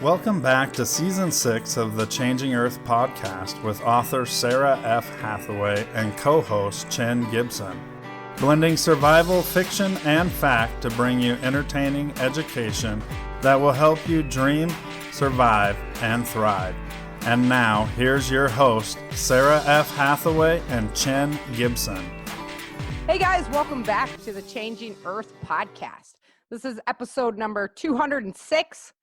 Welcome back to Season 6 of the Changing Earth podcast with author Sarah F. Hathaway and co-host Chen Gibson. Blending survival, fiction, and fact to bring you entertaining education that will help you dream, survive, and thrive. And now, here's your host, Sarah F. Hathaway and Chen Gibson. Hey guys, welcome back to the Changing Earth podcast. This is episode number 206.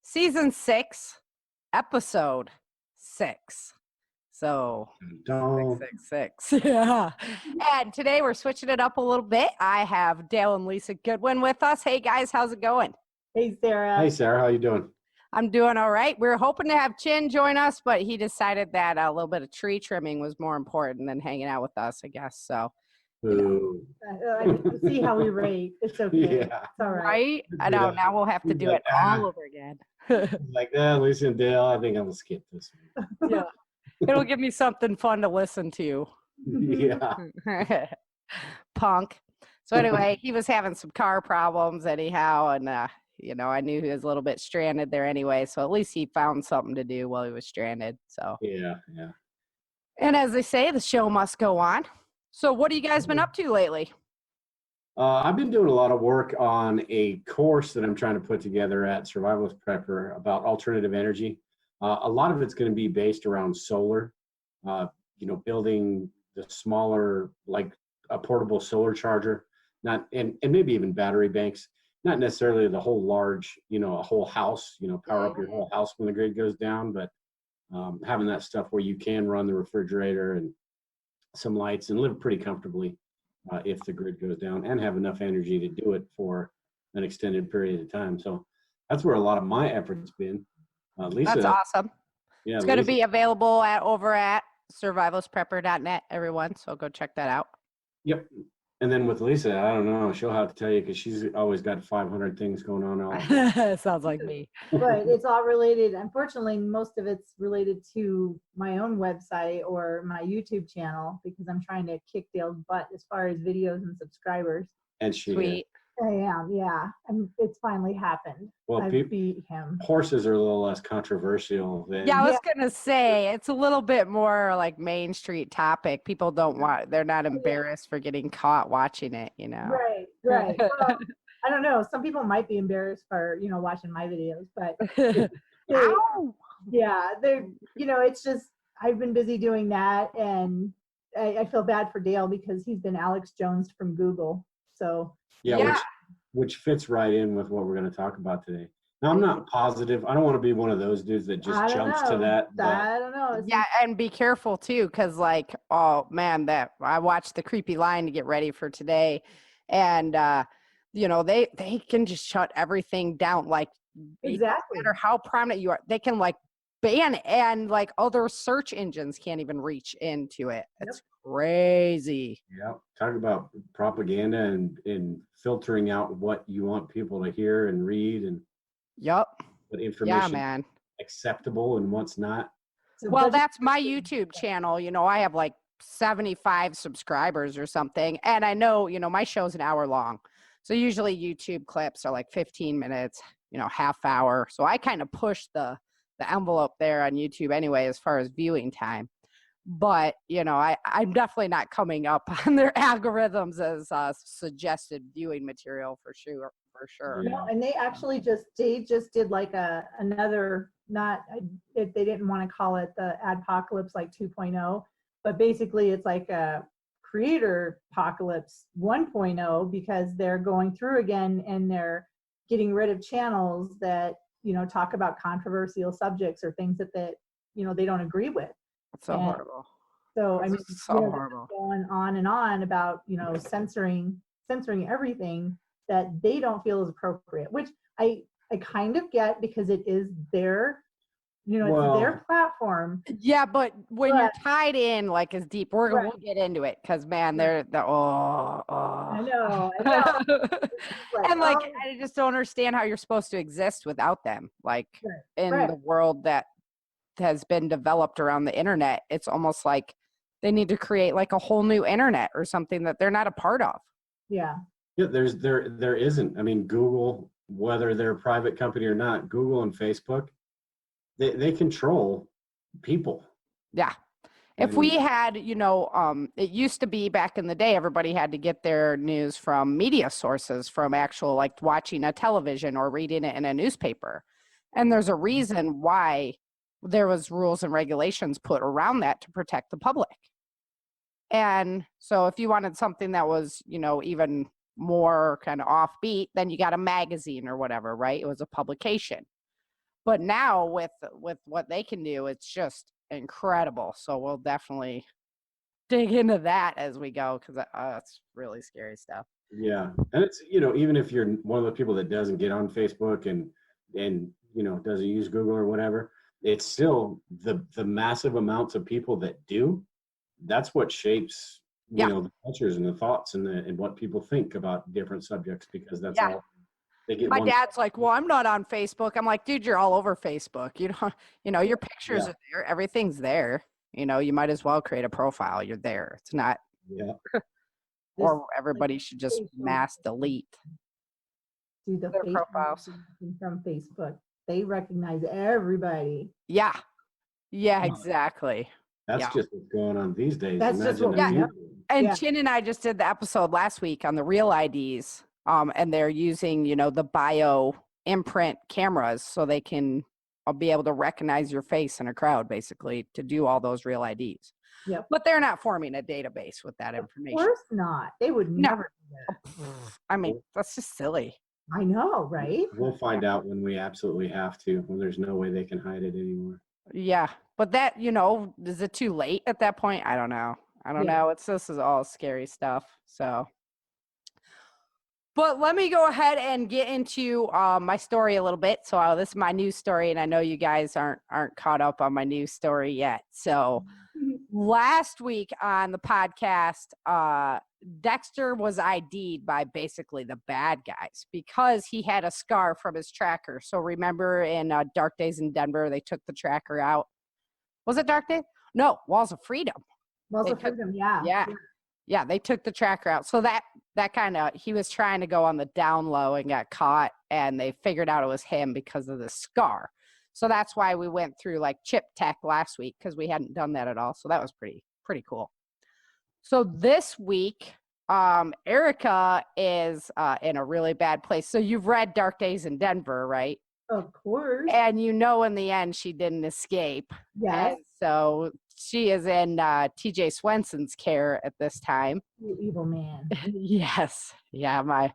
Season 6, episode 6. So, 666. Yeah. And today we're switching it up a little bit. I have Dale and Lisa Goodwin with us. Hey guys, how's it going? Hey, Sarah. Hey, Sarah. How you doing? I'm doing all right. We were hoping to have Chin join us, but he decided that a little bit of tree trimming was more important than hanging out with us, I guess. So, Ooh. I can see how we rate. It's okay. Yeah. It's all right. right? I know. Now we'll have to do it all over again. Like that, Lisa and Dale, I think I'm going to skip this one. Yeah. It'll give me something fun to listen to. Yeah. Punk. So anyway, he was having some car problems anyhow, and I knew he was a little bit stranded there anyway, so at least he found something to do while he was stranded. So Yeah. And as they say, the show must go on. So what have you guys been up to lately? I've been doing a lot of work on a course that I'm trying to put together at Survivalist Prepper about alternative energy. A lot of it's going to be based around solar, building the smaller, like a portable solar charger, and maybe even battery banks, not necessarily the whole large, a whole house, power up your whole house when the grid goes down, but having that stuff where you can run the refrigerator and some lights and live pretty comfortably if the grid goes down, and have enough energy to do it for an extended period of time. So that's where a lot of my efforts been. Lisa, That's awesome. Yeah, It's going to be available over at survivalistprepper.net, everyone. So go check that out. Yep. And then with Lisa, I don't know, she'll have to tell you because she's always got 500 things going on. Sounds like me. But it's all related. Unfortunately, most of it's related to my own website or my YouTube channel because I'm trying to kick Dale's butt as far as videos and subscribers. And she Sweet. I am, yeah. It's finally happened. Well, I beat him. Horses are a little less controversial than. Yeah, I was going to say, it's a little bit more like Main Street topic. People they're not embarrassed for getting caught watching it, Right. Well, I don't know. Some people might be embarrassed for, watching my videos, but yeah, it's just, I've been busy doing that. And I feel bad for Dale because he's been Alex Jones from Google. So Yeah. Which fits right in with what we're going to talk about today. Now, I'm not positive. I don't want to be one of those dudes that just jumps to that. I don't know. Yeah, and be careful too, because oh man, that I watched the creepy line to get ready for today, and they can just shut everything down. Exactly. No matter how prominent you are, they can ban it, and other search engines can't even reach into it. It's crazy. Yeah, talk about propaganda and filtering out what you want people to hear and read and what information acceptable and what's not. Well, that's my YouTube channel. I have 75 subscribers or something, and I know my show's an hour long, so usually YouTube clips are 15 minutes, half hour. So I kind of push the envelope there on YouTube anyway as far as viewing time. But, I'm definitely not coming up on their algorithms as suggested viewing material for sure. No, and they actually just did another, they didn't want to call it the Adpocalypse 2.0, but basically it's like a creator apocalypse 1.0 because they're going through again and they're getting rid of channels that, talk about controversial subjects or things that they don't agree with. It's so horrible. So horrible. Going on and on about censoring everything that they don't feel is appropriate, which I kind of get because it is their it's their platform. Yeah, but when you're tied in as deep, we'll get into it because man, they're I know. And I just don't understand how you're supposed to exist without them. In the world that has been developed around the internet, it's almost like they need to create a whole new internet or something that they're not a part of. Yeah, there isn't. I mean, Google, whether they're a private company or not, Google and Facebook they control people. Yeah. If we had, it used to be back in the day, everybody had to get their news from media sources, from actual, like watching a television or reading it in a newspaper. And there's a reason why there was rules and regulations put around that to protect the public. And so if you wanted something that was, even more kind of offbeat, then you got a magazine or whatever, right? It was a publication. But now with what they can do, it's just incredible. So we'll definitely dig into that as we go, because it's really scary stuff. Yeah. And it's, even if you're one of the people that doesn't get on Facebook and doesn't use Google or whatever, it's still the massive amounts of people that do. That's what shapes the cultures and the thoughts and what people think about different subjects, because that's all they get. My dad's like, well, I'm not on Facebook. I'm like, dude, you're all over Facebook. Your pictures are there. Everything's there. You might as well create a profile. You're there. It's not. Yeah. Or everybody should just mass delete their profiles from Facebook. They recognize everybody. Yeah. Yeah, exactly. That's just what's going on these days. That's just what And Chin and I just did the episode last week on the real IDs. And they're using, the bio imprint cameras so they can be able to recognize your face in a crowd, basically, to do all those real IDs. Yep. But they're not forming a database with that information. Of course not. They would never do that. I mean, that's just silly. I know, right? We'll find out when we absolutely have to, when there's no way they can hide it anymore. Yeah. But that, is it too late at that point? I don't know. This is all scary stuff. So. But let me go ahead and get into my story a little bit. So this is my news story, and I know you guys aren't caught up on my news story yet. So last week on the podcast, Dexter was ID'd by basically the bad guys because he had a scar from his tracker. So remember in Dark Days in Denver, they took the tracker out. Was it Dark Days? No, Walls of Freedom. Walls of Freedom, yeah. Yeah, they took the tracker out. So that kind of, he was trying to go on the down low and got caught, and they figured out it was him because of the scar. So that's why we went through like chip tech last week, because we hadn't done that at all. So that was pretty cool. So this week, Erica is in a really bad place. So you've read Dark Days in Denver, right? Of course. And in the end, she didn't escape. Yes. And so she is in TJ Swenson's care at this time. You evil man. Yes. Yeah,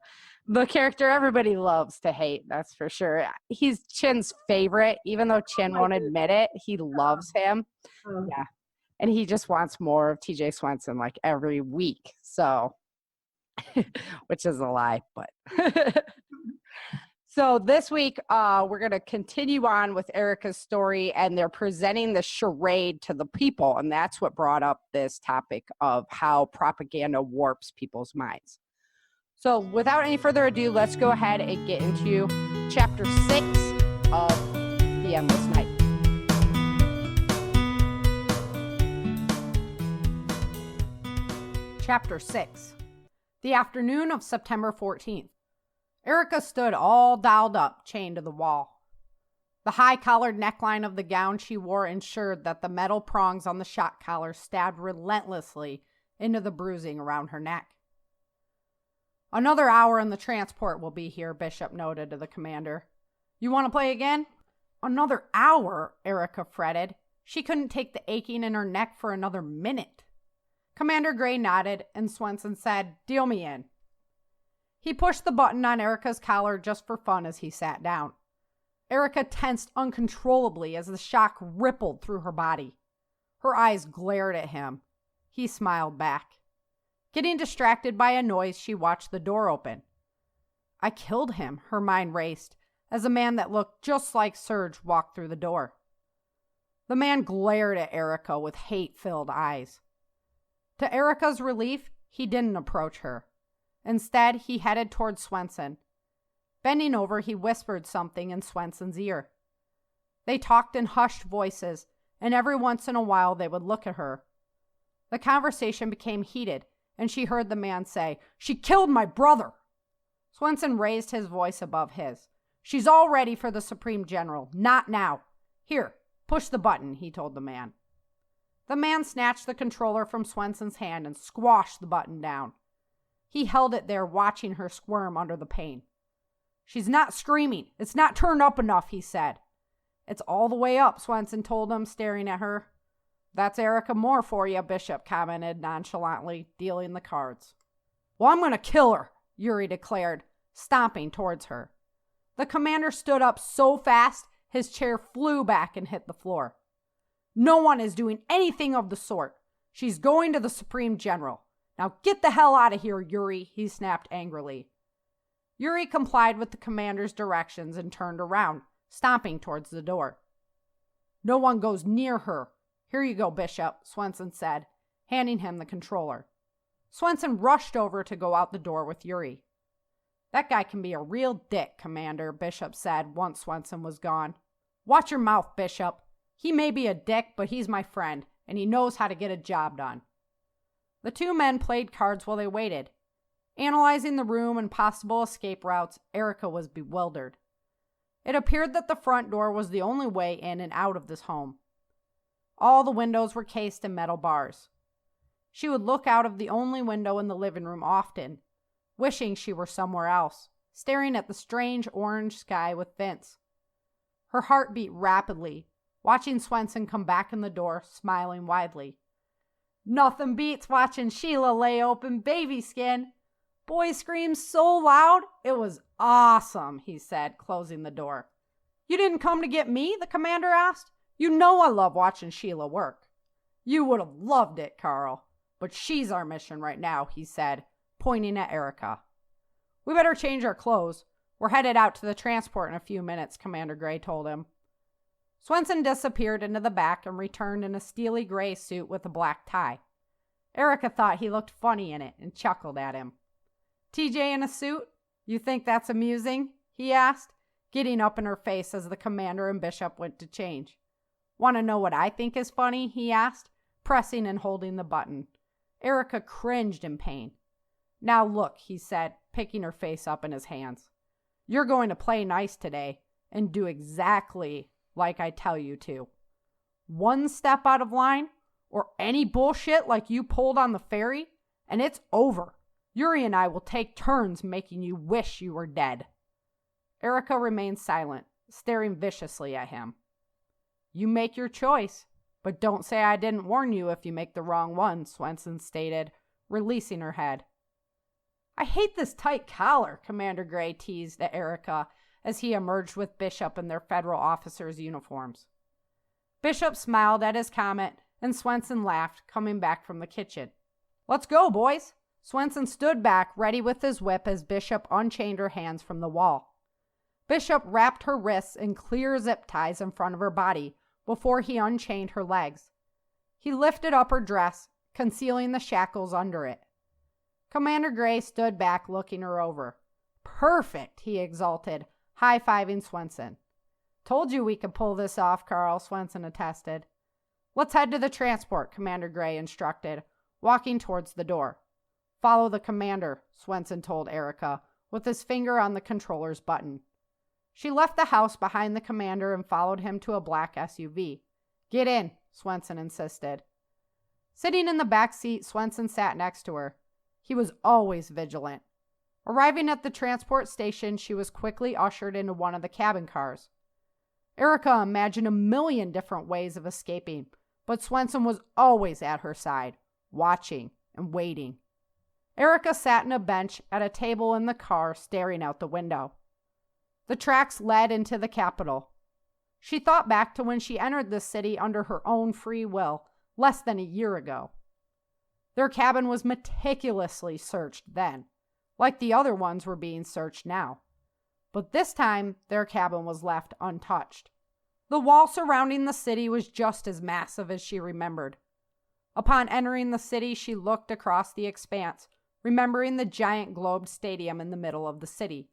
the character everybody loves to hate, that's for sure. He's Chin's favorite, even though Chin won't admit it. He loves him. Oh. Yeah. And he just wants more of TJ Swenson like every week. So, which is a lie, but. So this week, we're going to continue on with Erica's story, and they're presenting the charade to the people. And that's what brought up this topic of how propaganda warps people's minds. So without any further ado, let's go ahead and get into chapter 6 of The Endless Night. Chapter 6. The afternoon of September 14th. Erica stood all dolled up, chained to the wall. The high-collared neckline of the gown she wore ensured that the metal prongs on the shock collar stabbed relentlessly into the bruising around her neck. "Another hour and the transport will be here," Bishop noted to the commander. "You want to play again?" "Another hour?" Erica fretted. She couldn't take the aching in her neck for another minute. Commander Gray nodded, and Swenson said, "Deal me in." He pushed the button on Erica's collar just for fun as he sat down. Erica tensed uncontrollably as the shock rippled through her body. Her eyes glared at him. He smiled back. Getting distracted by a noise, she watched the door open. "I killed him," her mind raced, as a man that looked just like Serge walked through the door. The man glared at Erica with hate-filled eyes. To Erica's relief, he didn't approach her. Instead, he headed toward Swenson. Bending over, he whispered something in Swenson's ear. They talked in hushed voices, and every once in a while they would look at her. The conversation became heated, and she heard the man say, "She killed my brother!" Swenson raised his voice above his. "She's all ready for the Supreme General. Not now. Here, push the button, he told the man. The man snatched the controller from Swenson's hand and squashed the button down. He held it there, watching her squirm under the pain. She's not screaming. It's not turned up enough, he said. It's all the way up, Swenson told him, staring at her. That's Erica Moore for you, Bishop commented nonchalantly, dealing the cards. Well, I'm going to kill her, Yuri declared, stomping towards her. The commander stood up so fast, his chair flew back and hit the floor. No one is doing anything of the sort. She's going to the Supreme General. Now get the hell out of here, Yuri, he snapped angrily. Yuri complied with the commander's directions and turned around, stomping towards the door. No one goes near her. Here you go, Bishop, Swenson said, handing him the controller. Swenson rushed over to go out the door with Yuri. That guy can be a real dick, Commander, Bishop said once Swenson was gone. Watch your mouth, Bishop. He may be a dick, but he's my friend, and he knows how to get a job done. The two men played cards while they waited. Analyzing the room and possible escape routes, Erica was bewildered. It appeared that the front door was the only way in and out of this home. All the windows were cased in metal bars. She would look out of the only window in the living room often, wishing she were somewhere else, staring at the strange orange sky with Vince. Her heart beat rapidly, watching Swenson come back in the door, smiling widely. Nothing beats watching Sheila lay open baby skin. Boy screamed so loud, it was awesome, he said, closing the door. You didn't come to get me? The commander asked. You know I love watching Sheila work. You would have loved it, Carl. But she's our mission right now, he said, pointing at Erica. We better change our clothes. We're headed out to the transport in a few minutes, Commander Gray told him. Swenson disappeared into the back and returned in a steely gray suit with a black tie. Erica thought he looked funny in it and chuckled at him. TJ in a suit? You think that's amusing? He asked, getting up in her face as the commander and Bishop went to change. Want to know what I think is funny? He asked, pressing and holding the button. Erica cringed in pain. Now look, he said, picking her face up in his hands. You're going to play nice today and do exactly like I tell you to. One step out of line or any bullshit like you pulled on the ferry, and it's over. Yuri and I will take turns making you wish you were dead. Erica remained silent, staring viciously at him. You make your choice, but don't say I didn't warn you if you make the wrong one, Swenson stated, releasing her head. I hate this tight collar, Commander Gray teased at Erica as he emerged with Bishop in their federal officers' uniforms. Bishop smiled at his comment, and Swenson laughed, coming back from the kitchen. Let's go, boys. Swenson stood back, ready with his whip as Bishop unchained her hands from the wall. Bishop wrapped her wrists in clear zip ties in front of her body before he unchained her legs. He lifted up her dress, concealing the shackles under it. Commander Gray stood back, looking her over. Perfect, he exulted, high-fiving Swenson. Told you we could pull this off, Carl, Swenson attested. Let's head to the transport, Commander Gray instructed, walking towards the door. Follow the commander, Swenson told Erica, with his finger on the controller's button. She left the house behind the commander and followed him to a black SUV. Get in, Swenson insisted. Sitting in the back seat, Swenson sat next to her. He was always vigilant. Arriving at the transport station, she was quickly ushered into one of the cabin cars. Erica imagined a million different ways of escaping, but Swenson was always at her side, watching and waiting. Erica sat on a bench at a table in the car, staring out the window. The tracks led into the capital. She thought back to when she entered the city under her own free will, less than a year ago. Their cabin was meticulously searched then, like the other ones were being searched now. But this time, their cabin was left untouched. The wall surrounding the city was just as massive as she remembered. Upon entering the city, she looked across the expanse, remembering the giant globed stadium in the middle of the city.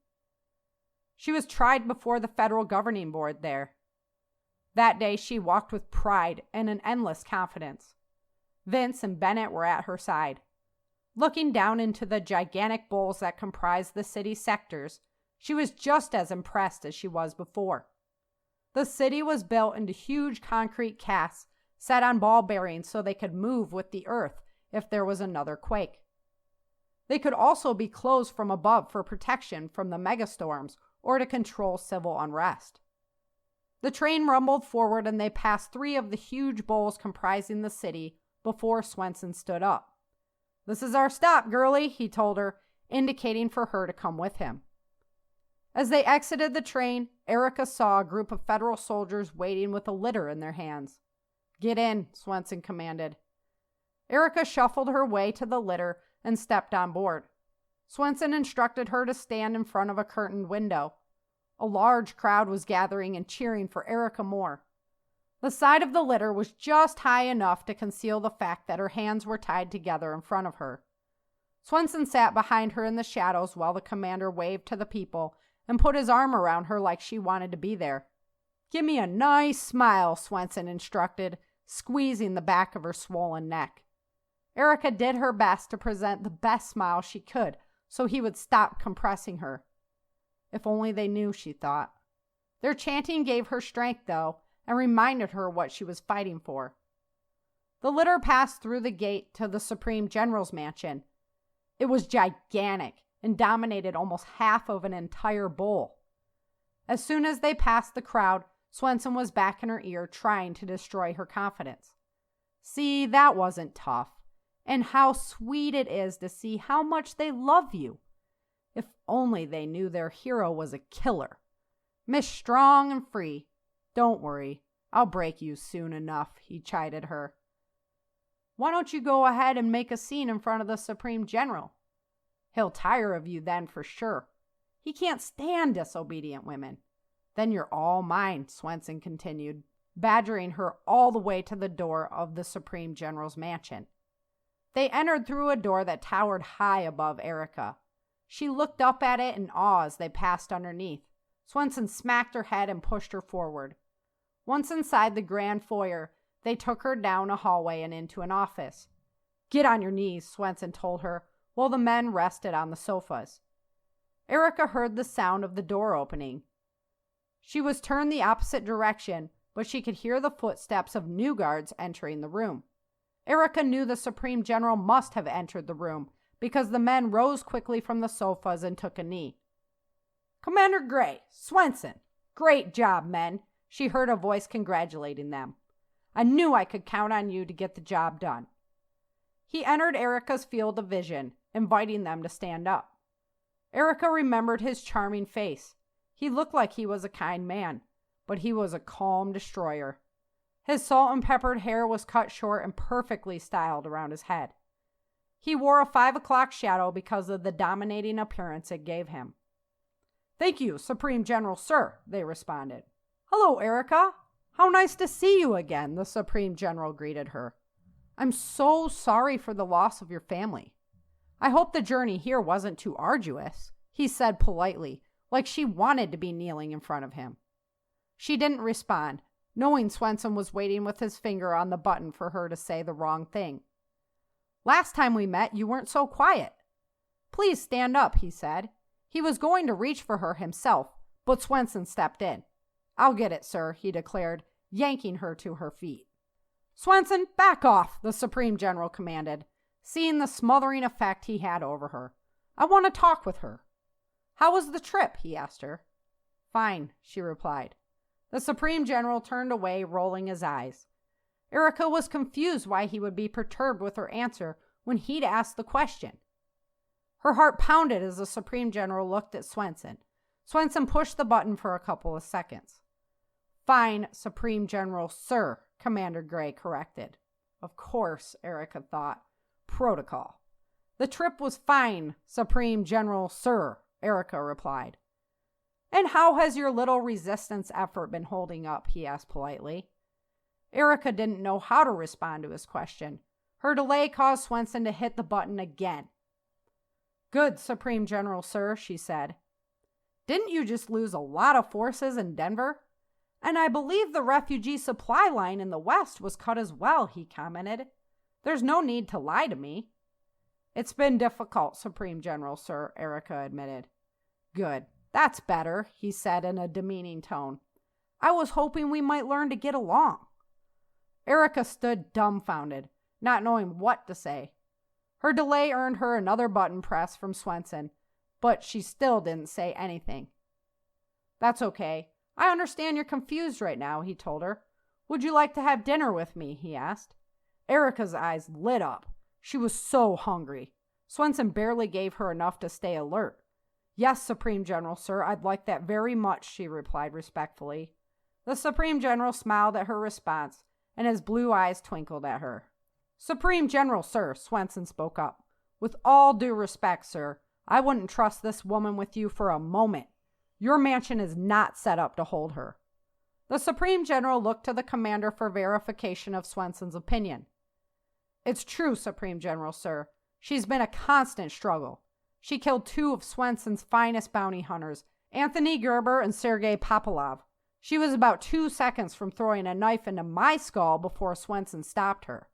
She was tried before the federal governing board there. That day, she walked with pride and an endless confidence. Vince and Bennett were at her side. Looking down into the gigantic bowls that comprised the city's sectors, she was just as impressed as she was before. The city was built into huge concrete casts set on ball bearings so they could move with the earth if there was another quake. They could also be closed from above for protection from the megastorms or to control civil unrest. The train rumbled forward and they passed 3 of the huge bowls comprising the city before Swenson stood up. "This is our stop, girlie," he told her, indicating for her to come with him. As they exited the train, Erica saw a group of federal soldiers waiting with a litter in their hands. "Get in," Swenson commanded. Erica shuffled her way to the litter and stepped on board. Swenson instructed her to stand in front of a curtained window. A large crowd was gathering and cheering for Erica Moore. The side of the litter was just high enough to conceal the fact that her hands were tied together in front of her. Swenson sat behind her in the shadows while the commander waved to the people and put his arm around her like she wanted to be there. "Give me a nice smile," Swenson instructed, squeezing the back of her swollen neck. Erica did her best to present the best smile she could so he would stop compressing her. If only they knew, she thought. Their chanting gave her strength, though, and reminded her what she was fighting for. The litter passed through the gate to the Supreme General's mansion. It was gigantic and dominated almost half of an entire bowl. As soon as they passed the crowd, Swenson was back in her ear trying to destroy her confidence. "See, that wasn't tough. And how sweet it is to see how much they love you. If only they knew their hero was a killer. Miss Strong and Free. Don't worry, I'll break you soon enough," he chided her. "Why don't you go ahead and make a scene in front of the Supreme General? He'll tire of you then for sure. He can't stand disobedient women." "Then you're all mine," Swenson continued, badgering her all the way to the door of the Supreme General's mansion. They entered through a door that towered high above Erica. She looked up at it in awe as they passed underneath. Swenson smacked her head and pushed her forward. Once inside the grand foyer, they took her down a hallway and into an office. "Get on your knees," Swenson told her, while the men rested on the sofas. Erica heard the sound of the door opening. She was turned the opposite direction, but she could hear the footsteps of new guards entering the room. Erica knew the Supreme General must have entered the room because the men rose quickly from the sofas and took a knee. "Commander Gray, Swenson, great job, men," she heard a voice congratulating them. "I knew I could count on you to get the job done." He entered Erica's field of vision, inviting them to stand up. Erica remembered his charming face. He looked like he was a kind man, but he was a calm destroyer. His salt and peppered hair was cut short and perfectly styled around his head. He wore a 5 o'clock shadow because of the dominating appearance it gave him. "Thank you, Supreme General, sir," they responded. "Hello, Erica. How nice to see you again," the Supreme General greeted her. "I'm so sorry for the loss of your family. I hope the journey here wasn't too arduous," he said politely, like she wanted to be kneeling in front of him. She didn't respond, knowing Swenson was waiting with his finger on the button for her to say the wrong thing. "Last time we met, you weren't so quiet." "Please stand up," he said. He was going to reach for her himself, but Swenson stepped in. "I'll get it, sir," he declared, yanking her to her feet. "Swenson, back off," the Supreme General commanded, seeing the smothering effect he had over her. "I want to talk with her." "How was the trip?" he asked her. "Fine," she replied. The Supreme General turned away, rolling his eyes. Erica was confused why he would be perturbed with her answer when he'd asked the question. Her heart pounded as the Supreme General looked at Swenson. Swenson pushed the button for a couple of seconds. "Fine, Supreme General, sir," Commander Gray corrected. Of course, Erica thought. Protocol. "The trip was fine, Supreme General, sir," Erica replied. "And how has your little resistance effort been holding up?" he asked politely. Erica didn't know how to respond to his question. Her delay caused Swenson to hit the button again. "Good, Supreme General, sir," she said. "Didn't you just lose a lot of forces in Denver? And I believe the refugee supply line in the West was cut as well," he commented. "There's no need to lie to me." "It's been difficult, Supreme General, sir," Erica admitted. "Good. That's better," he said in a demeaning tone. I was hoping we might learn to get along." Erica stood dumbfounded, not knowing what to say. Her delay earned her another button press from Swenson, but she still didn't say anything. "That's okay. I understand you're confused right now," he told her. "Would you like to have dinner with me?" he asked. Erica's eyes lit up. She was so hungry. Swenson barely gave her enough to stay alert. "Yes, Supreme General, sir, I'd like that very much," she replied respectfully. The Supreme General smiled at her response, and his blue eyes twinkled at her. "Supreme General, sir," Swenson spoke up. "With all due respect, sir, I wouldn't trust this woman with you for a moment. Your mansion is not set up to hold her." The Supreme General looked to the commander for verification of Swenson's opinion. "It's true, Supreme General, sir. She's been a constant struggle. She killed 2 of Swenson's finest bounty hunters, Anthony Gerber and Sergei Popolov. She was about 2 seconds from throwing a knife into my skull before Swenson stopped her.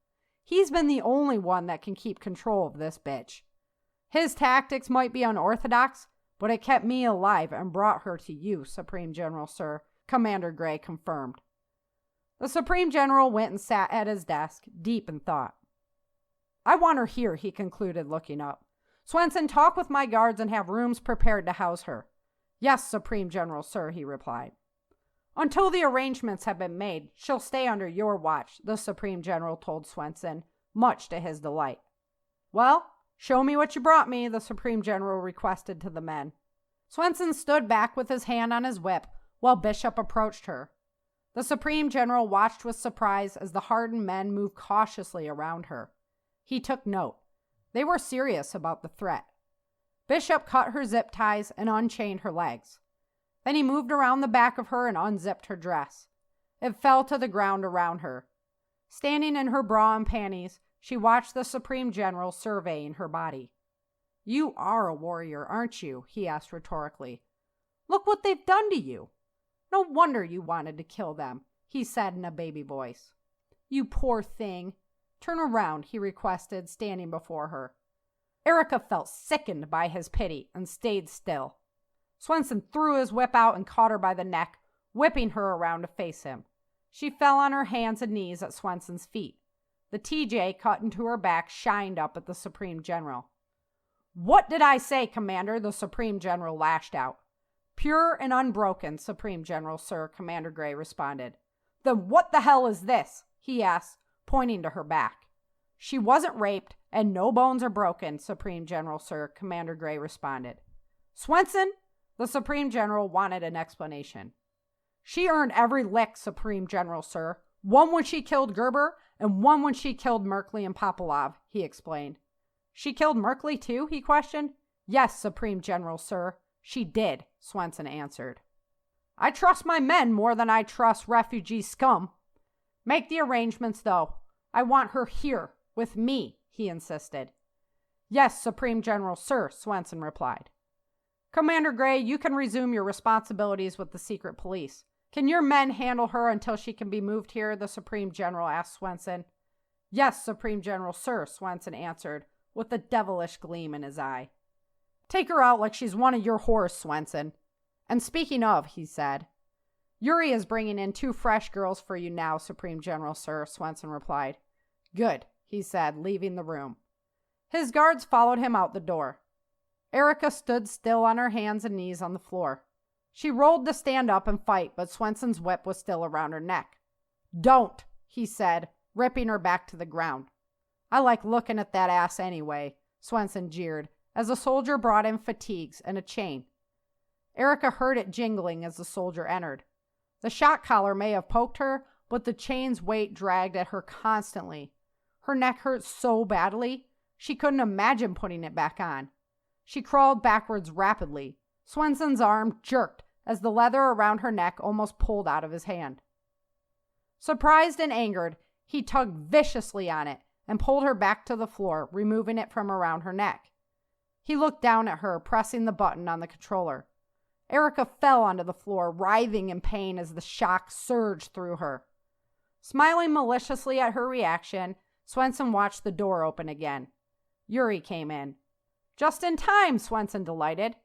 He's been the only one that can keep control of this bitch. His tactics might be unorthodox, but it kept me alive and brought her to you, Supreme General, sir," Commander Gray confirmed. The Supreme General went and sat at his desk, deep in thought. "I want her here," he concluded, looking up. "Swenson, talk with my guards and have rooms prepared to house her." "Yes, Supreme General, sir," he replied. "Until the arrangements have been made, she'll stay under your watch," the Supreme General told Swenson, much to his delight. "Well, show me what you brought me," the Supreme General requested to the men. Swenson stood back with his hand on his whip while Bishop approached her. The Supreme General watched with surprise as the hardened men moved cautiously around her. He took note. They were serious about the threat. Bishop cut her zip ties and unchained her legs. Then he moved around the back of her and unzipped her dress. It fell to the ground around her. Standing in her bra and panties, she watched the Supreme General surveying her body. "You are a warrior, aren't you?" he asked rhetorically. "Look what they've done to you. No wonder you wanted to kill them," he said in a baby voice. "You poor thing. Turn around," he requested, standing before her. Erica felt sickened by his pity and stayed still. Swenson threw his whip out and caught her by the neck, whipping her around to face him. She fell on her hands and knees at Swenson's feet. The TJ cut into her back shined up at the Supreme General. "What did I say, Commander?" the Supreme General lashed out. "Pure and unbroken, Supreme General, sir," Commander Gray responded. "Then what the hell is this?" he asked, pointing to her back. "She wasn't raped, and no bones are broken, Supreme General, sir," Commander Gray responded. "Swenson?" The Supreme General wanted an explanation. "She earned every lick, Supreme General, sir. One when she killed Gerber, and one when she killed Merkley and Popolov," he explained. "She killed Merkley too?" he questioned. "Yes, Supreme General, sir. She did," Swenson answered. "I trust my men more than I trust refugee scum. Make the arrangements, though. I want her here, with me," he insisted. "Yes, Supreme General, sir," Swenson replied. "Commander Gray, you can resume your responsibilities with the secret police. Can your men handle her until she can be moved here?" the Supreme General asked Swenson. "Yes, Supreme General, sir," Swenson answered, with a devilish gleam in his eye. "Take her out like she's one of your whores, Swenson. And speaking of," he said, "Yuri is bringing in 2 fresh girls for you now, Supreme General, sir," Swenson replied. "Good," he said, leaving the room. His guards followed him out the door. Erica stood still on her hands and knees on the floor. She rolled to stand up and fight, but Swenson's whip was still around her neck. "Don't," he said, ripping her back to the ground. "I like looking at that ass anyway," Swenson jeered, as a soldier brought in fatigues and a chain. Erica heard it jingling as the soldier entered. The shock collar may have poked her, but the chain's weight dragged at her constantly. Her neck hurt so badly, she couldn't imagine putting it back on. She crawled backwards rapidly. Swenson's arm jerked as the leather around her neck almost pulled out of his hand. Surprised and angered, he tugged viciously on it and pulled her back to the floor, removing it from around her neck. He looked down at her, pressing the button on the controller. Erica fell onto the floor, writhing in pain as the shock surged through her. Smiling maliciously at her reaction, Swenson watched the door open again. Yuri came in. "Just in time," Swenson delighted.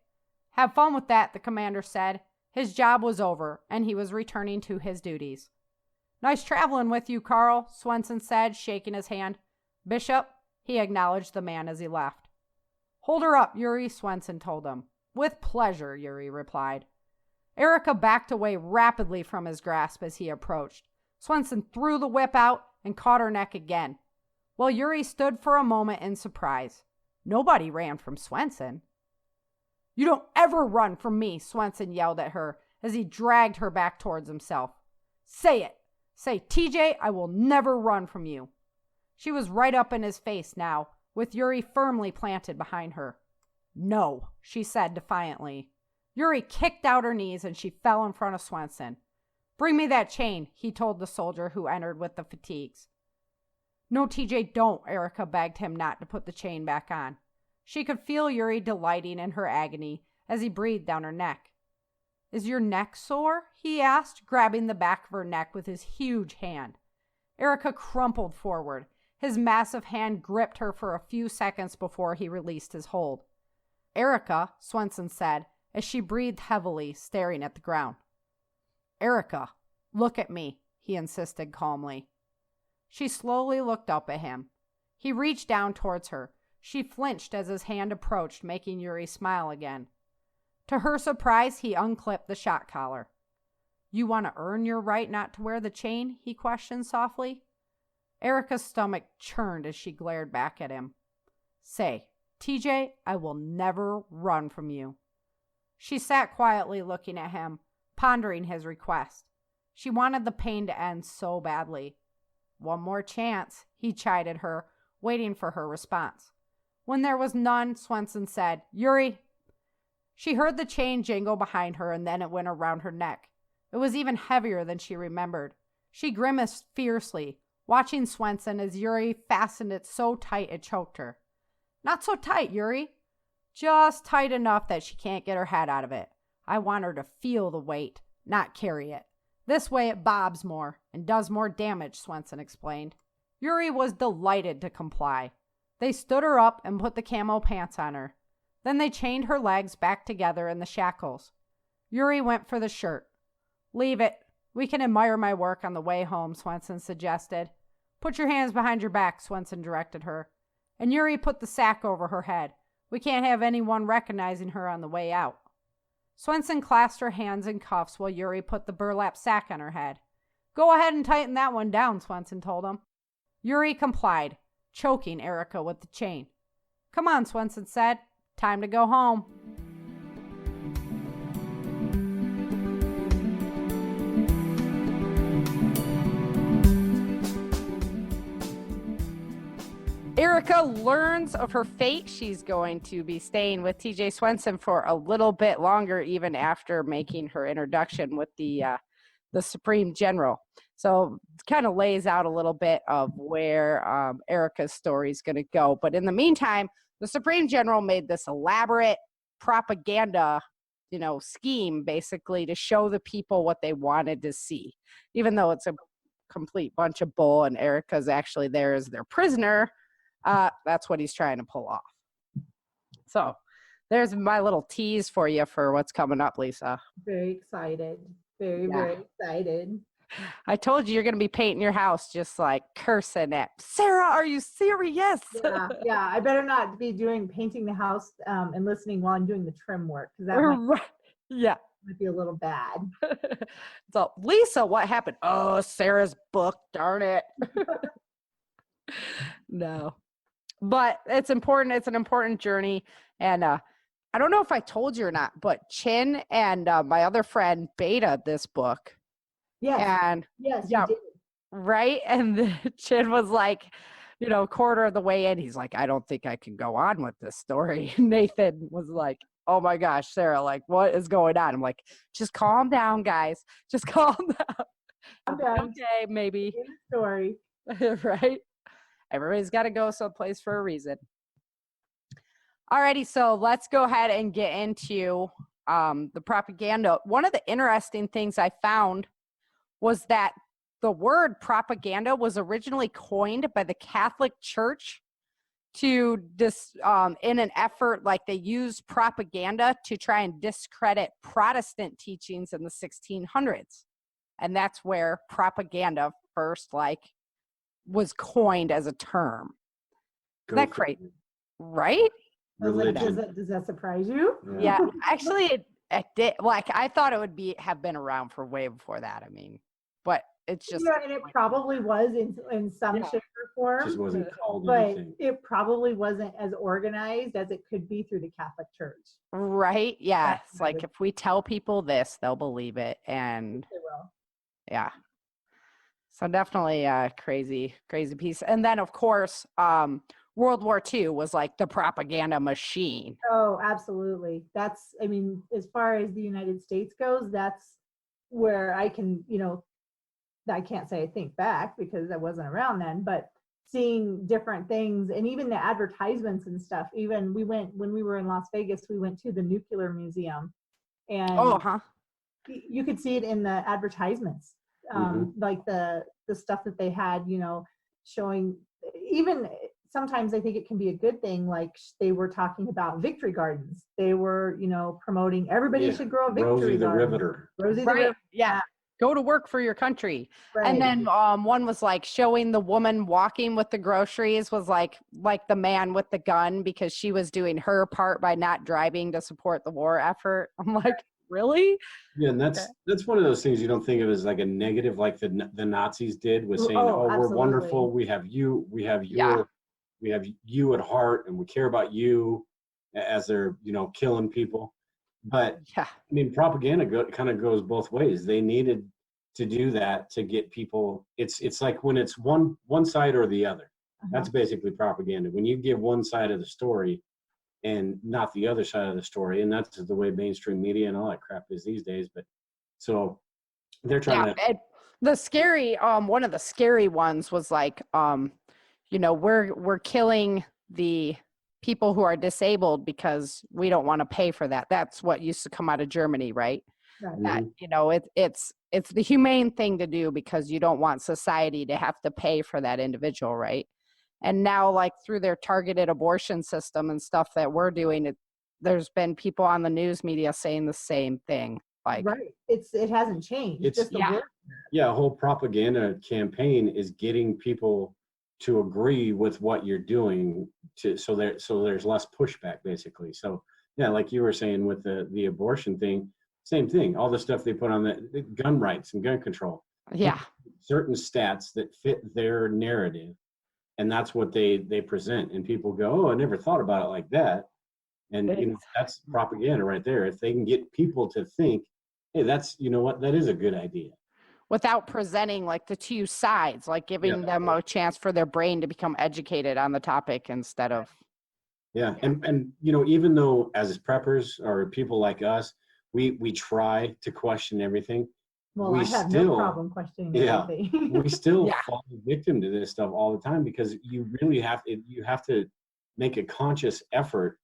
"Have fun with that," the commander said. His job was over, and he was returning to his duties. Nice traveling with you, Carl, Swenson said, shaking his hand. Bishop, he acknowledged the man as he left. Hold her up, Yuri, Swenson told him. With pleasure, Yuri replied. Erica backed away rapidly from his grasp as he approached. Swenson threw the whip out and caught her neck again, while Yuri stood for a moment in surprise. Nobody ran from Swenson. You don't ever run from me, Swenson yelled at her as he dragged her back towards himself. Say it. Say, TJ, I will never run from you. She was right up in his face now, with Yuri firmly planted behind her. No, she said defiantly. Yuri kicked out her knees and she fell in front of Swenson. Bring me that chain, he told the soldier who entered with the fatigues. No, TJ, don't, Erica begged him not to put the chain back on. She could feel Yuri delighting in her agony as he breathed down her neck. Is your neck sore? He asked, grabbing the back of her neck with his huge hand. Erica crumpled forward. His massive hand gripped her for a few seconds before he released his hold. Erica, Swenson said, as she breathed heavily, staring at the ground. Erica, look at me, he insisted calmly. She slowly looked up at him. He reached down towards her. She flinched as his hand approached, making Yuri smile again. To her surprise, he unclipped the shot collar. You want to earn your right not to wear the chain? He questioned softly. Erica's stomach churned as she glared back at him. Say, TJ, I will never run from you. She sat quietly looking at him, pondering his request. She wanted the pain to end so badly. One more chance, he chided her, waiting for her response. When there was none, Swenson said, Yuri. She heard the chain jingle behind her, and then it went around her neck. It was even heavier than she remembered. She grimaced fiercely, watching Swenson as Yuri fastened it so tight it choked her. Not so tight, Yuri. Just tight enough that she can't get her head out of it. I want her to feel the weight, not carry it. This way it bobs more and does more damage, Swenson explained. Yuri was delighted to comply. They stood her up and put the camo pants on her. Then they chained her legs back together in the shackles. Yuri went for the shirt. Leave it. We can admire my work on the way home, Swenson suggested. Put your hands behind your back, Swenson directed her. And Yuri put the sack over her head. We can't have anyone recognizing her on the way out. Swenson clasped her hands in cuffs while Yuri put the burlap sack on her head. Go ahead and tighten that one down, Swenson told him. Yuri complied, choking Erica with the chain. Come on, Swenson said. Time to go home. Erica learns of her fate. She's going to be staying with TJ Swenson for a little bit longer, even after making her introduction with the Supreme General. So it kind of lays out a little bit of where Erica's story is going to go. But in the meantime, the Supreme General made this elaborate propaganda, scheme basically to show the people what they wanted to see, even though it's a complete bunch of bull and Erica's actually there as their prisoner. That's what he's trying to pull off. So there's my little tease for you for what's coming up, Lisa. Very excited. Very excited. I told you you're going to be painting your house just like cursing it. Sarah, are you serious? Yeah. I better not be painting the house and listening while I'm doing the trim work, because that might be a little bad. So, Lisa, what happened? Oh, Sarah's book, darn it. No. But it's important. It's an important journey. And I don't know if I told you or not, but Chin and my other friend beta this book. Yes. And yes, yeah, you did. right. And Chin was like, quarter of the way in, he's like, I don't think I can go on with this story. Nathan was like, oh my gosh, Sarah, like, what is going on? I'm like, just calm down, guys. Just calm down. Okay, maybe. Story. Right? Everybody's got to go someplace for a reason. Alrighty, so let's go ahead and get into the propaganda. One of the interesting things I found was that the word propaganda was originally coined by the Catholic Church to in an effort, like they used propaganda to try and discredit Protestant teachings in the 1600s. And that's where propaganda first was coined as a term. Isn't that great? Right? I was like, Religion. does that surprise you? Yeah. Actually, it did. I thought it would have been around for way before that. I mean, but it's just. Yeah, and it probably was in some shape or form. Just wasn't called but anything. it probably wasn't as organized as it could be through the Catholic Church. Right. Yeah. That's It's like if we tell people this, they'll believe it. And They will. yeah. So definitely a crazy piece. And then of course, World War II was like the propaganda machine. Oh, absolutely. That's, I mean, as far as the United States goes, that's where I can, I can't say I think back because I wasn't around then, but seeing different things and even the advertisements and stuff. Even when we were in Las Vegas, we went to the Nuclear Museum, and you could see it in the advertisements, like the stuff that they had, showing. Even sometimes I think it can be a good thing. Like they were talking about victory gardens. They were, promoting everybody should grow a victory Rosie the garden. Riveter. Rosie the Right. Riveter. Yeah. Go to work for your country. Right. And then one was like showing the woman walking with the groceries was like the man with the gun because she was doing her part by not driving to support the war effort. I'm like, really? Yeah, and that's one of those things you don't think of as like a negative, like the Nazis did, with saying, Oh, we're absolutely. wonderful, we have you, we have you at heart, and we care about you, as they're killing people. But Yeah. I mean, propaganda kind of goes both ways. They needed to do that to get people. It's like when it's one side or the other. That's basically propaganda. When you give one side of the story and not the other side of the story, and that's the way mainstream media and all that crap is these days. But so they're trying to. The scary one of the scary ones was like we're killing the people who are disabled because we don't want to pay for that. That's what used to come out of Germany, right? Right. That it's the humane thing to do because you don't want society to have to pay for that individual, right? And now, like through their targeted abortion system and stuff that we're doing, there's been people on the news media saying the same thing. Like, right. It hasn't changed. It's just the word. Yeah, a whole propaganda campaign is getting people to agree with what you're doing, so there's less pushback, basically. So yeah, like you were saying with the abortion thing, same thing. All the stuff they put on the gun rights and gun control. yeah, Certain stats that fit their narrative, and that's what they present. And people go, "Oh, I never thought about it like that." And that's propaganda right there. If they can get people to think, "Hey, that's that is a good idea," without presenting like the two sides, like giving them a chance for their brain to become educated on the topic instead of. Yeah. And even though as preppers or people like us, we try to question everything. Well, we I have still, no problem questioning everything. we still fall victim to this stuff all the time because you really have to make a conscious effort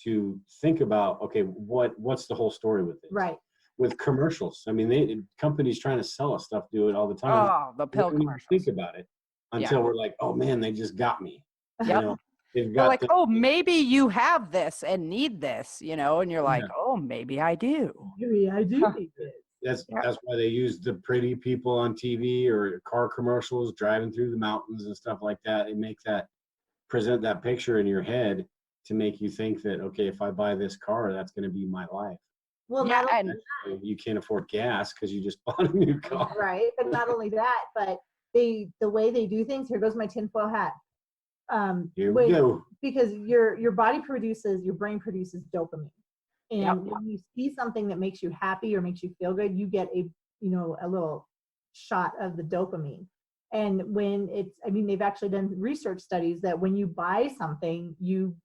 to think about, okay, what's the whole story with this? Right. With commercials, I mean, companies trying to sell us stuff do it all the time. Oh, the pill We don't even commercials. think about it until we're like, oh man, they just got me. Yep. They've They're got like, oh, maybe you have this and need this, and you're like, oh, maybe I do. Maybe I do need this. That's why they use the pretty people on TV or car commercials driving through the mountains and stuff like that. It makes present that picture in your head to make you think that, okay, if I buy this car, that's going to be my life. Well, and you can't afford gas because you just bought a new car. Right. But not only that, but the way they do things, here goes my tinfoil hat. Here we go. Because your brain produces dopamine. And when you see something that makes you happy or makes you feel good, you get a little shot of the dopamine. And when they've actually done research studies that when you buy something, you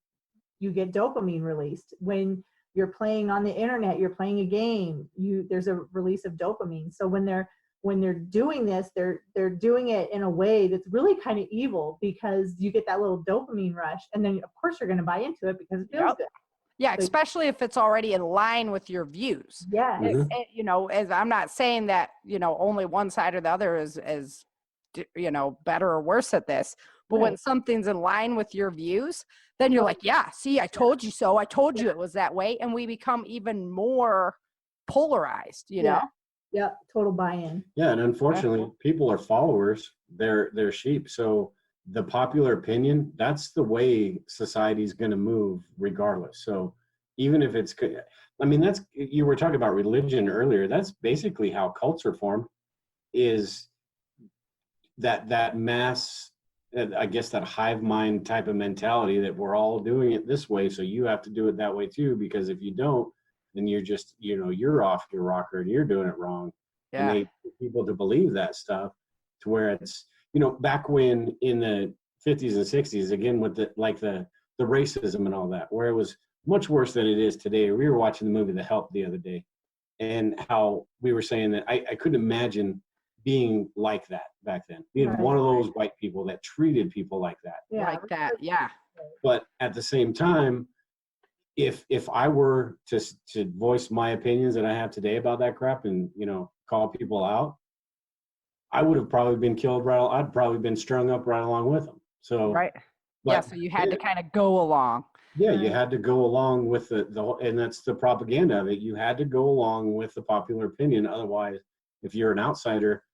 get dopamine released. When you're playing on the internet, you're playing a game, there's a release of dopamine. So when they're doing this, they're doing it in a way that's really kind of evil because you get that little dopamine rush, and then of course you're going to buy into it because it feels good. Yeah, especially if it's already in line with your views. Yeah. As I'm not saying that only one side or the other is better or worse at this, But when Right. something's in line with your views, then you're like, yeah, see, I told you so. I told you it was that way. And we become even more polarized, you know? Yeah, total buy-in. Yeah, and unfortunately, people are followers. They're sheep. So the popular opinion, that's the way society's going to move regardless. So even if it's, I mean, that's, you were talking about religion earlier. That's basically how cults are formed, is that mass, I guess that hive mind type of mentality that we're all doing it this way, so you have to do it that way too, because if you don't, then you're just, you're off your rocker and you're doing it wrong. And Yeah. they get people to believe that stuff, to where it's, back when in the 50s and 60s, again with the racism and all that, where it was much worse than it is today. We were watching the movie The Help the other day, and how we were saying that I couldn't imagine being like that back then, being Right. one of those white people that treated people like that. Yeah. Like that. Yeah. But at the same time, if I were to voice my opinions that I have today about that crap and call people out, I would have probably been killed I'd probably been strung up right along with them. So Right. but Yeah. So you had to kind of go along. yeah, you had to go along with the and that's the propaganda of it. You had to go along with the popular opinion. Otherwise, if you're an outsider,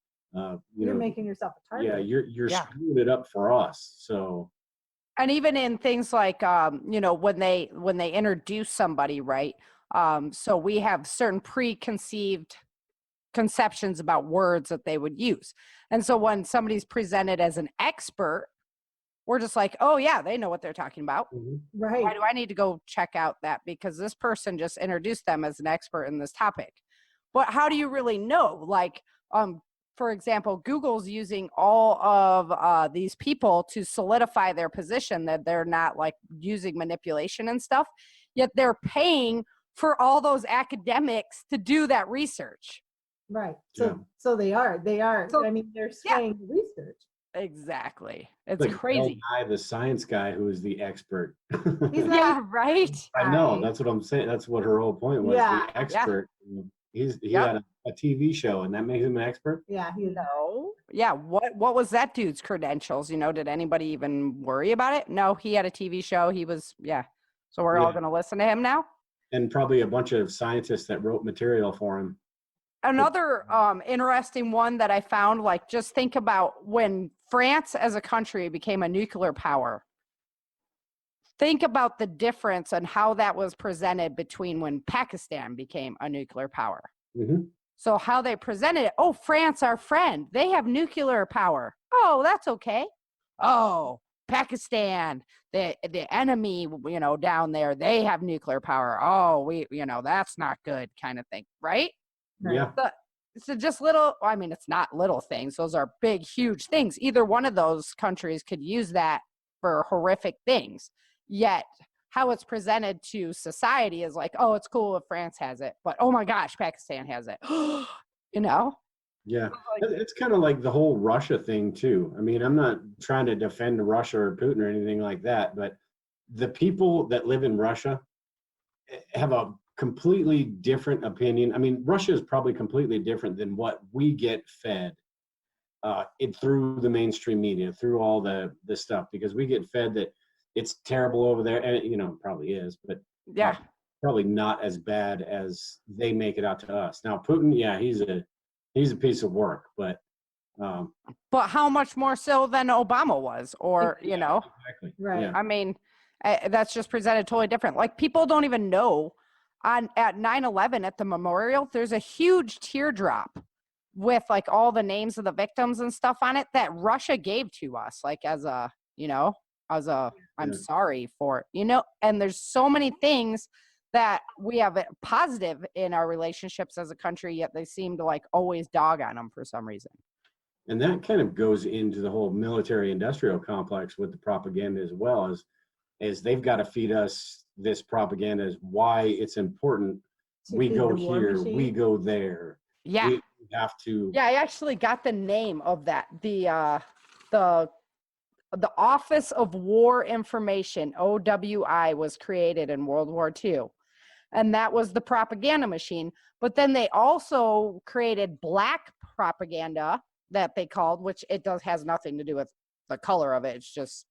You're making yourself a target. yeah, you're Yeah. screwing it up for us. So And even in things like when they introduce somebody, right? So we have certain preconceived conceptions about words that they would use. And so when somebody's presented as an expert, we're just like, oh yeah, they know what they're talking about. Right. Why do I need to go check out that? Because this person just introduced them as an expert in this topic. But how do you really know? Like, for example, Google's using all of these people to solidify their position that they're not like using manipulation and stuff, yet they're paying for all those academics to do that research. Right. Yeah. So they are. So- I mean, they're swaying the research. Exactly. It's like crazy. Bill Nye, the science guy who is the expert. He's not Yeah, right? I know, that's what I'm saying. That's what her whole point was. Yeah, The expert. He Yep. had a TV show, and that makes him an expert. Yeah, he's No. Yeah, what was that dude's credentials? Did anybody even worry about it? No, he had a TV show. He was, yeah. So we're all Yeah. going to listen to him now? And probably a bunch of scientists that wrote material for him. Another interesting one that I found, like, just think about when France as a country became a nuclear power. Think about the difference and how that was presented between when Pakistan became a nuclear power. Mhm. So how they presented it, oh, France, our friend, they have nuclear power. Oh, that's okay. Oh, Pakistan, the enemy, down there, they have nuclear power. Oh, that's not good, kind of thing, right? Right. Yeah. So just it's not little things. Those are big, huge things. Either one of those countries could use that for horrific things. Yet how it's presented to society is like, oh, it's cool if France has it, but oh my gosh, Pakistan has it. Yeah. It's kind of like the whole Russia thing, too. I mean, I'm not trying to defend Russia or Putin or anything like that, but the people that live in Russia have a completely different opinion. I mean, Russia is probably completely different than what we get fed through the mainstream media, through all the stuff, because we get fed that it's terrible over there, and probably is, but Yeah. probably not as bad as they make it out to us. Now, Putin, yeah, he's a piece of work, but But how much more so than Obama was, or, exactly. Right. Yeah. I mean, that's just presented totally different. Like, people don't even know at 9/11 at the memorial, there's a huge teardrop with like all the names of the victims and stuff on it that Russia gave to us, like as a I'm Yeah. sorry for, and there's so many things that we have positive in our relationships as a country, yet they seem to like always dog on them for some reason. And that kind of goes into the whole military industrial complex with the propaganda as well, as they've got to feed us this propaganda as why it's important. To We feed go the war here, machine. we go there. Yeah. We have to. Yeah, I actually got the name of that. The Office of War Information, OWI, was created in World War II. And that was the propaganda machine. But then they also created black propaganda that they called, which has nothing to do with the color of it. It's just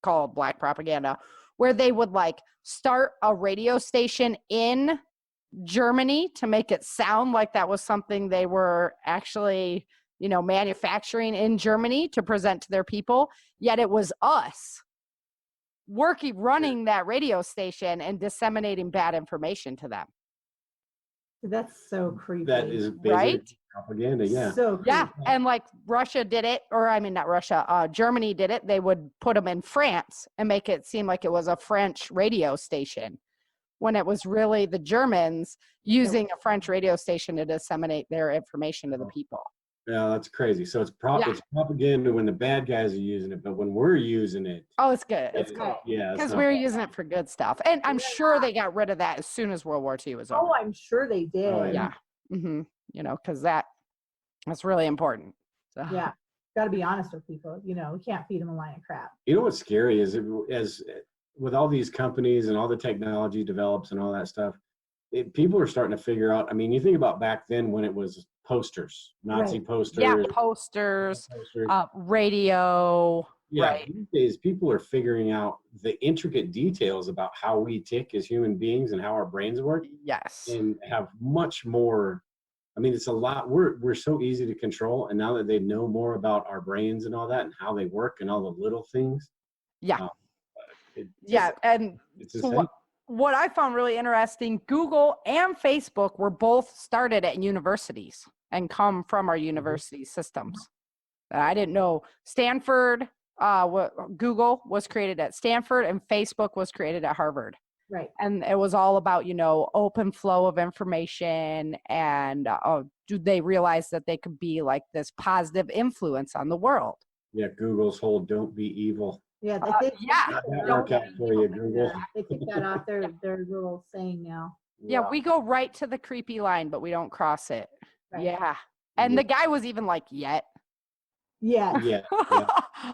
called black propaganda, where they would like start a radio station in Germany to make it sound like that was something they were actually, manufacturing in Germany to present to their people. Yet it was us running that radio station and disseminating bad information to them. That's so creepy. That is basically Right? propaganda. Yeah. So creepy. Yeah. And like Russia did it, or I mean, not Russia, Germany did it. They would put them in France and make it seem like it was a French radio station when it was really the Germans using a French radio station to disseminate their information to the people. Yeah, that's crazy. So it's propaganda when the bad guys are using it, but when we're using it, Oh, it's good. It's good. yeah, Because we were using it for good stuff. And I'm sure they got rid of that as soon as World War II was over. Oh, I'm sure they did. Oh, Yeah. Because that's really important. So. Yeah. Got to be honest with people. We can't feed them a line of crap. You know what's scary is as with all these companies and all the technology develops and all that stuff, people are starting to figure out. I mean, you think about back then when it was posters, Nazi posters. Yeah, posters. Radio. Yeah, right. These days people are figuring out the intricate details about how we tick as human beings and how our brains work. Yes. And have much more. I mean, it's a lot. We're so easy to control, and now that they know more about our brains and all that, and how they work, and all the little things. Yeah. And so what I found really interesting, Google and Facebook were both started at universities and come from our university systems. I didn't know Stanford. Google was created at Stanford, and Facebook was created at Harvard. Right. And it was all about, open flow of information. And they realized that they could be like this positive influence on the world. Yeah, Google's whole "don't be evil." Yeah. That work out for you, Google. They took that off their little saying now. Yeah, we go right to the creepy line, but we don't cross it. Right. Yeah. And the guy was even like, yet. Yeah. Yeah.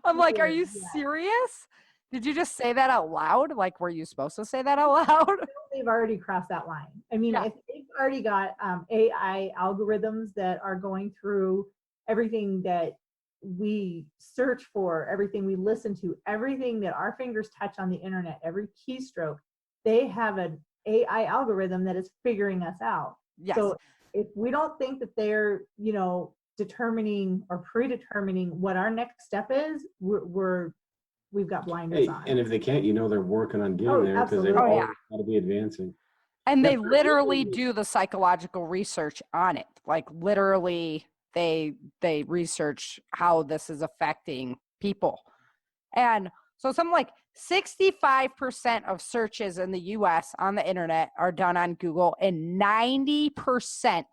I'm like, are you Yeah. serious? Did you just say that out loud? Like, were you supposed to say that out loud? They've already crossed that line. I mean, if they've already got AI algorithms that are going through everything that we search for, everything we listen to, everything that our fingers touch on the internet, every keystroke, they have an AI algorithm that is figuring us out. Yes. So if we don't think that they're, determining or predetermining what our next step is, we've got blinders on. And if they can't, they're working on getting there because they've always got to be advancing. And they literally do the psychological research on it. Like literally they research how this is affecting people. And so something like 65% of searches in the US on the internet are done on Google, and 90%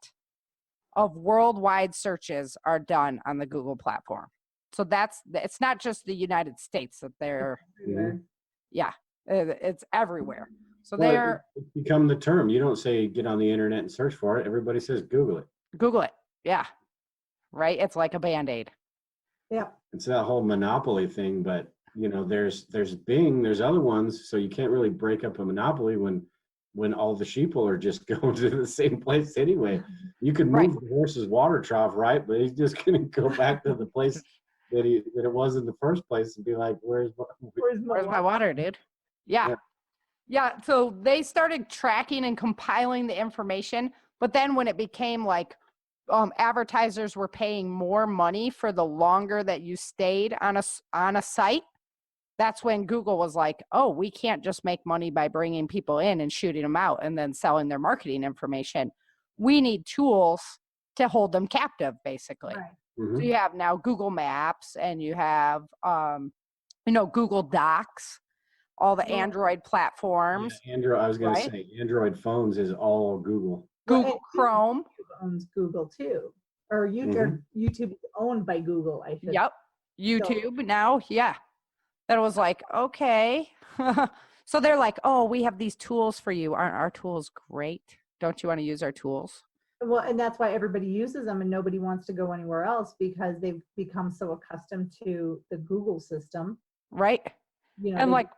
of worldwide searches are done on the Google platform. So it's not just the United States that they're, it's everywhere. So it's become the term. You don't say get on the internet and search for it. Everybody says Google it. Google it. Yeah. Right. It's like a Band-Aid. Yeah. It's that whole monopoly thing, but there's Bing, there's other ones. So you can't really break up a monopoly when all the sheeple are just going to the same place anyway. You could move the horse's water trough, right? But he's just going to go back to the place that it was in the first place and be like, where's my water, dude? Yeah. So they started tracking and compiling the information, but then when it became like advertisers were paying more money for the longer that you stayed on a site, that's when Google was like, oh, we can't just make money by bringing people in and shooting them out and then selling their marketing information. We need tools to hold them captive, basically. Right. Mm-hmm. So you have now Google Maps, and you have, Google Docs, all the Android platforms. Yeah, Android. I was going to say Android phones is all Google. Google Chrome owns Google too, or YouTube is owned by Google. I should. Yep. YouTube now. Yeah. That was like, okay. So they're like, oh, we have these tools for you. Aren't our tools great? Don't you want to use our tools? Well, and that's why everybody uses them and nobody wants to go anywhere else, because they've become so accustomed to the Google system. Right. And like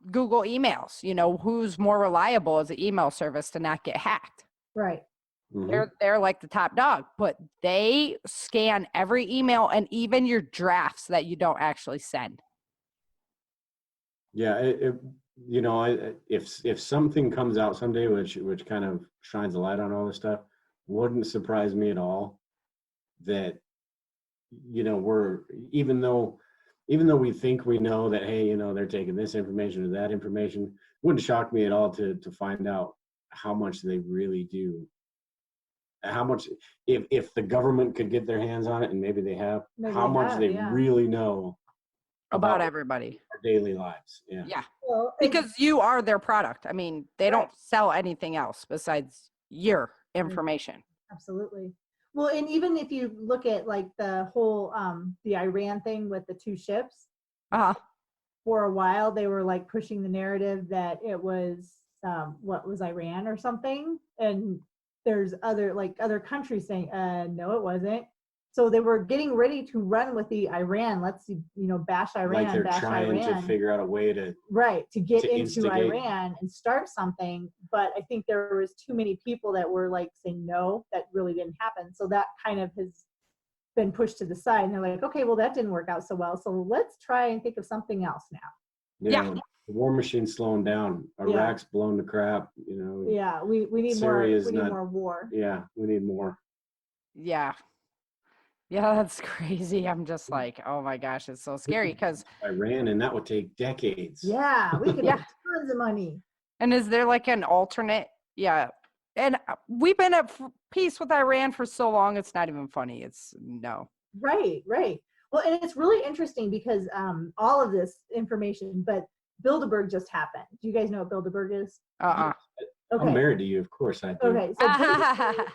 Google emails, who's more reliable as an email service to not get hacked? Right. Mhm. They're like the top dog, but they scan every email and even your drafts that you don't actually send. Yeah, if something comes out someday which kind of shines a light on all this stuff, wouldn't surprise me at all that we're even though we think we know that, hey, they're taking this information or that information, wouldn't shock me at all to find out how much they really do. How much, if the government could get their hands on it, and maybe they have, Maybe how they much have, they yeah. really know About everybody. our daily lives. Yeah. Yeah. Well, Because you are their product. I mean, they don't sell anything else besides your information. absolutely. Well, and even if you look at like the whole the Iran thing with the 2 ships, for a while they were like pushing the narrative that it was what was Iran or something, and there's other countries saying no, it wasn't. So they were getting ready to run with the Iran, let's bash Iran, Like they're bash trying Iran, to figure out a way to to get to into instigate. Iran and start something. But I think there was too many people that were like saying no, that really didn't happen. So that kind of has been pushed to the side, and they're like, okay, well, that didn't work out so well, so let's try and think of something else now. Yeah. The war machine's slowing down. Iraq's blown to crap. Yeah, we need Syria's more war. Yeah, we need more. Yeah. Yeah, that's crazy. I'm just like, oh my gosh, it's so scary because. Iran, and that would take decades. Yeah, we could have tons of money. And is there like an alternate? Yeah. And we've been at peace with Iran for so long, it's not even funny. It's no. Right. Well, and it's really interesting because all of this information, but Bilderberg just happened. Do you guys know what Bilderberg is? Okay. I'm married to you, of course I do. Okay, so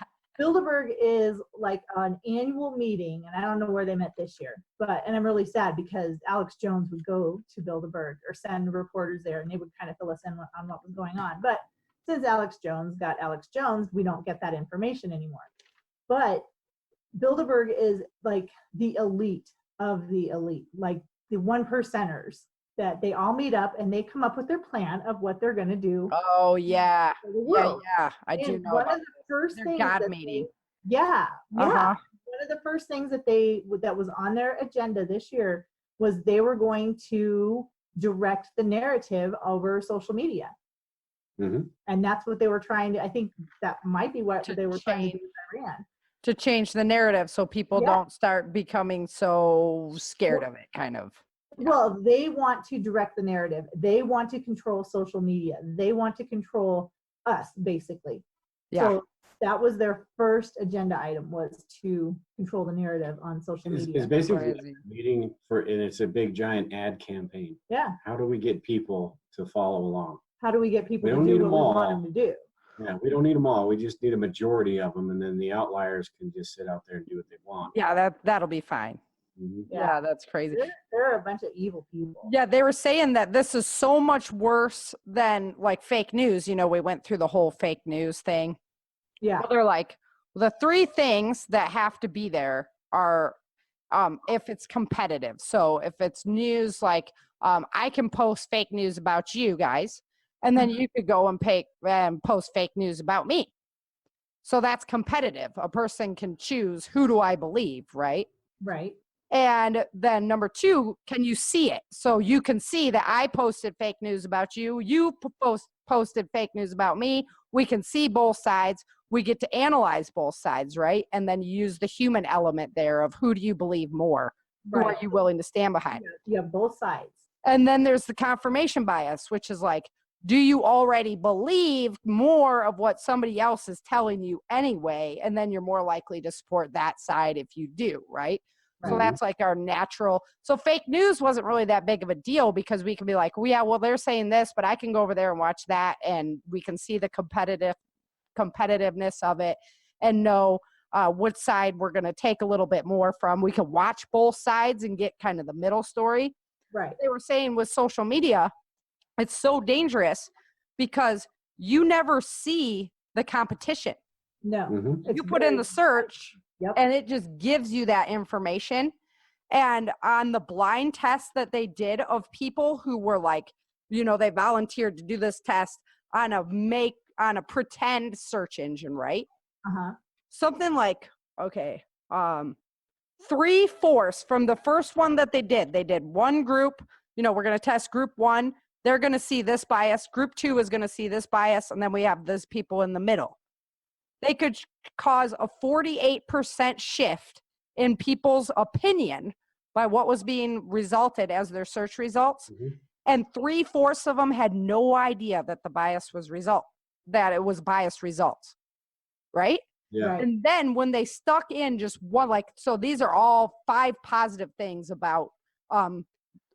Bilderberg is like an annual meeting, and I don't know where they met this year, and I'm really sad because Alex Jones would go to Bilderberg or send reporters there, and they would kind of fill us in on what was going on. But since Alex Jones got Alex Jones, we don't get that information anymore. But Bilderberg is like the elite of the elite, like the 1%ers, that they all meet up and they come up with their plan of what they're going to do. Oh yeah. For the world. Yeah. I do know. One of the first things God meeting. Yeah. Uh-huh. One of the first things that was on their agenda this year was they were going to direct the narrative over social media. Mm-hmm. And that's what they were trying to, I think that might be what they were trying to do with Iran. To change the narrative so people don't start becoming so scared of it, kind of. Well, they want to direct the narrative. They want to control social media. They want to control us, basically. Yeah. So that was their first agenda item, was to control the narrative on social media. It's basically a meeting and it's a big giant ad campaign. Yeah. How do we get people to follow along? How do we get people to do what we want them to do? Yeah, we don't need them all. We just need a majority of them, and then the outliers can just sit out there and do what they want. Yeah, that'll be fine. Mm-hmm. Yeah, that's crazy. They're a bunch of evil people. Yeah, they were saying that this is so much worse than like fake news. We went through the whole fake news thing. Yeah. Well, they're like, the 3 things that have to be there are if it's competitive. So if it's news, like I can post fake news about you guys, and then you could go and post fake news about me. So that's competitive. A person can choose, who do I believe, right? Right. And then number 2, can you see it? So you can see that I posted fake news about you. You posted fake news about me. We can see both sides. We get to analyze both sides, right? And then use the human element there of who do you believe more? Who are you willing to stand behind? You have both sides. And then there's the confirmation bias, which is like, do you already believe more of what somebody else is telling you anyway? And then you're more likely to support that side if you do, right? So that's like our natural. So fake news wasn't really that big of a deal because we can be like, well, yeah, well, they're saying this, but I can go over there and watch that, and we can see the competitiveness of it and know which side we're going to take a little bit more from. We can watch both sides and get kind of the middle story. Right. They were saying with social media, it's so dangerous because you never see the competition. No. Mm-hmm. You put in the search and it just gives you that information. And on the blind test that they did of people who were like, they volunteered to do this test on a pretend search engine, right? Uh-huh. Something like, okay, 3/4 from the first one that they did one group, we're going to test group 1. They're going to see this bias. Group 2 is going to see this bias. And then we have those people in the middle. They could cause a 48% shift in people's opinion by what was being resulted as their search results. Mhm. And 3/4 of them had no idea that that it was biased results. Right? Yeah. Right. And then when they stuck in just one, so these are all 5 positive things about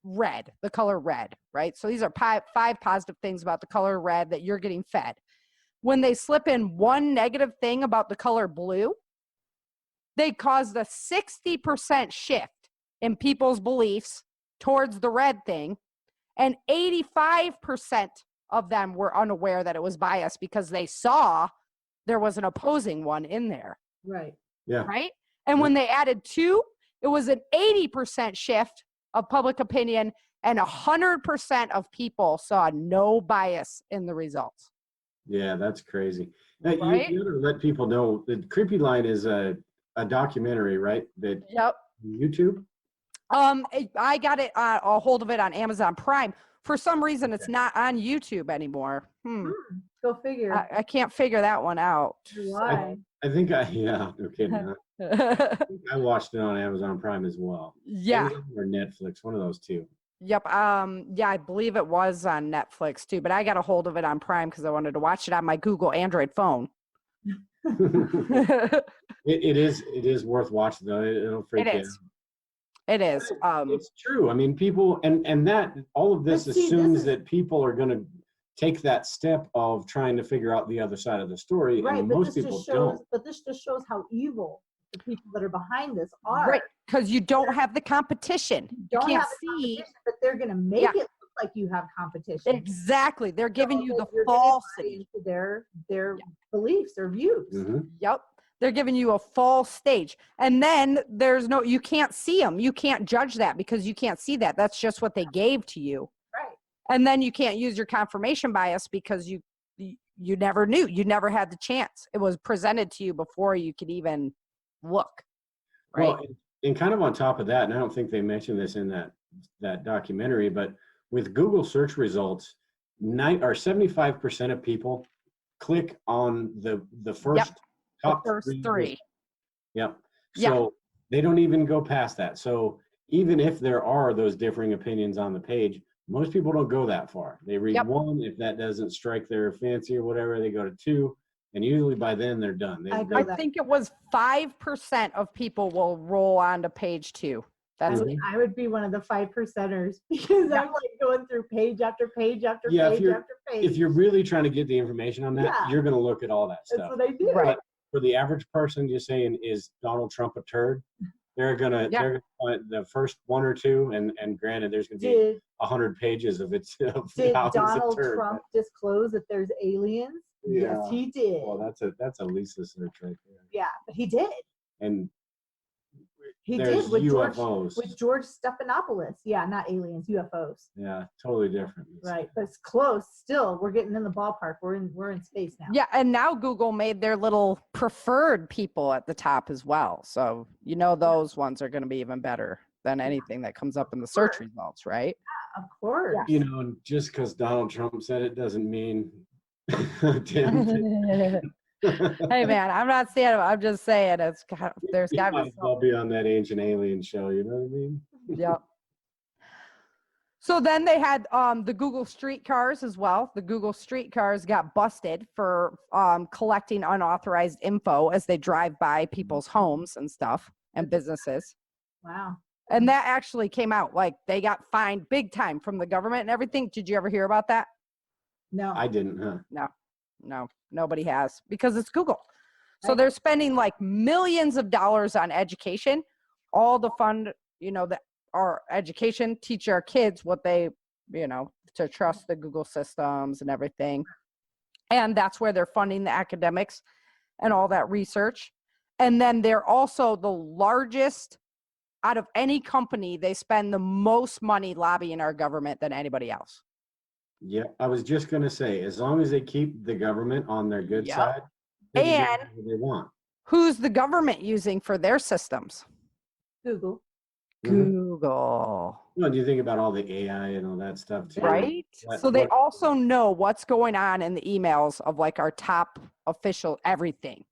red, the color red, right? So these are 5 positive things about the color red that you're getting fed. When they slip in one negative thing about the color blue, they caused a 60% shift in people's beliefs towards the red thing. And 85% of them were unaware that it was biased because they saw there was an opposing one in there. Right. Yeah. Right. And when they added 2, it was an 80% shift of public opinion, and 100% of people saw no bias in the results. Yeah, that's crazy. Now, Right? you gotta let people know that Creepy Line is a documentary, right? That Yep. YouTube? I got it a hold of it on Amazon Prime. For some reason, it's not on YouTube anymore. Go figure. I can't figure that one out. Why? I think yeah, no kidding. I think I watched it on Amazon Prime as well. Yeah. Amazon or Netflix, one of those two. Yep. Yeah, I believe it was on Netflix too, but I got a hold of it on Prime because I wanted to watch it on my Google Android phone. It is worth watching though. It'll freak It you is. It is. It's true. I mean, people and that all of this But see, assumes that people are going to take that step of trying to figure out the other side of the story, Right, and but most this people just shows. don't. But this just shows how evil the people that are behind this are. Right, because you don't have the competition. You Don't can't have the see. competition, but they're going to make Yeah. it look like you have competition. Exactly. They're giving So you that the you're gonna buy falsity. into their beliefs, their views. Mhm. Yep. They're giving you a false stage. And then you can't see them. You can't judge that because you can't see that. That's just what they gave to you. Right. And then you can't use your confirmation bias because you never knew. You never had the chance. It was presented to you before you could even look. Right. Well, and kind of on top of that, and I don't think they mentioned this in that documentary, but with Google search results, 75% of people click on the first top the first 3. Yep. Yeah. So they don't even go past that. So even if there are those differing opinions on the page, most people don't go that far. They read 1. If that doesn't strike their fancy or whatever, they go to 2. And usually by then they're done. I think it was 5% of people will roll on to page 2. That's I would be one of the 5%ers because I'm like going through page after page after Yeah, page after page. if you're really trying to get the information on that, you're going to look at all that That's stuff. what I do. Right. But for the average person, just saying, is Donald Trump a turd? They're gonna find the first 1 or 2, and granted, there's gonna be 100 pages of it. Did Donald Trump disclose that there's aliens? Yeah. Yes, he did. Well, that's a Lisa search right there. Yeah, but he did. And He there's did with UFOs. George Stephanopoulos. Yeah, not aliens, UFOs. Yeah, totally different. Right, but it's close. Still, we're getting in the ballpark. We're in space now. Yeah, and now Google made their little preferred people at the top as well. So those ones are going to be even better than anything that comes up in the search results, right? Of course. And just because Donald Trump said it doesn't mean. Hey man, I'm not saying it. I'm just saying there's got to be I'll be on that ancient alien show. You know what I mean? Yep. So then they had the Google streetcars as well. The Google streetcars got busted for collecting unauthorized info as they drive by people's homes and stuff and businesses. Wow. And that actually came out. Like they got fined big time from the government and everything. Did you ever hear about that? No. I didn't, huh? No, nobody has because it's Google. So they're spending like millions of dollars on education, all the fund, that our education, teach our kids what they, to trust the Google systems and everything. And that's where they're funding the academics and all that research. And then they're also the largest out of any company. They spend the most money lobbying our government than anybody else. Yeah, I was just going to say, as long as they keep the government on their good side, They can get And whatever they want. who's the government using for their systems? Google. Mhm. Google. Well, do you think about all the AI and all that stuff too? Right? So they also know what's going on in the emails of like our top official everything.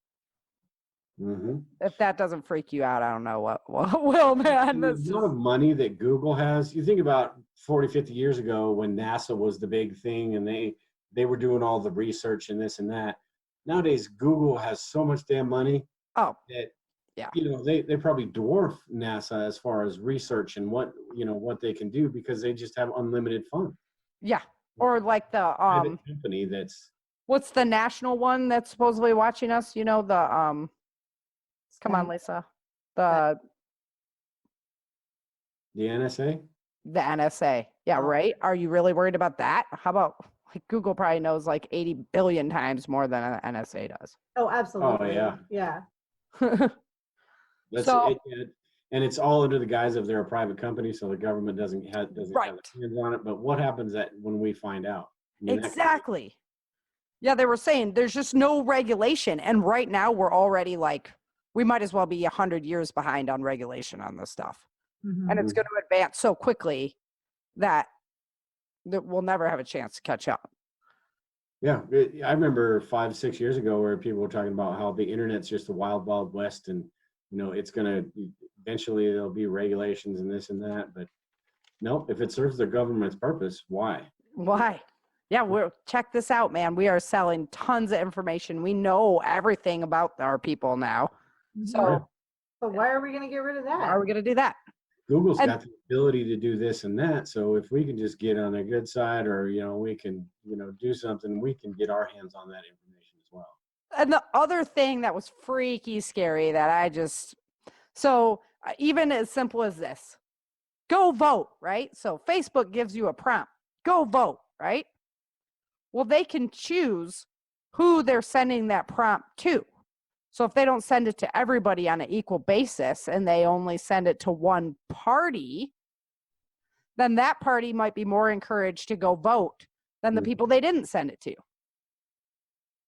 Mm-hmm. If that doesn't freak you out, I don't know what will, man. The That's amount of money that Google has, you think about 40, 50 years ago when NASA was the big thing and they were doing all the research and this and that. Nowadays, Google has so much damn money oh, that, yeah. they probably dwarf NASA as far as research and what they can do because they just have unlimited funds. Yeah. Or like the Private company that's what's the national one that's supposedly watching us? You know, the come on, Lisa. The NSA. the NSA. Yeah, right. Are you really worried about that? How about like Google probably knows like 80 billion times more than the NSA does. Oh, absolutely. yeah. Yeah. That's So- it, and it's all under the guise of they're a private company, so the government doesn't have Right. their hands on it. But what happens when we find out? I mean, Exactly. Yeah, they were saying there's just no regulation. And right now we're already like, we might as well be 100 years behind on regulation on this stuff. Mhm. And it's going to advance so quickly that we'll never have a chance to catch up. Yeah, I remember 5, 6 years ago where people were talking about how the internet's just a wild, wild west, and it's gonna eventually there'll be regulations and this and that. But nope, if it serves the government's purpose, why? Why? Yeah, check this out, man. We are selling tons of information. We know everything about our people now. So Right. So why are we going to get rid of that? why are we going to do that? Google's And- got the ability to do this and that. So if we can just get on a good side, or we can do something, we can get our hands on that information as well. And the other thing that was freaky scary that even as simple as this, go vote, right? So Facebook gives you a prompt, go vote, right? Well, they can choose who they're sending that prompt to. So if they don't send it to everybody on an equal basis and they only send it to one party, then that party might be more encouraged to go vote than the people they didn't send it to.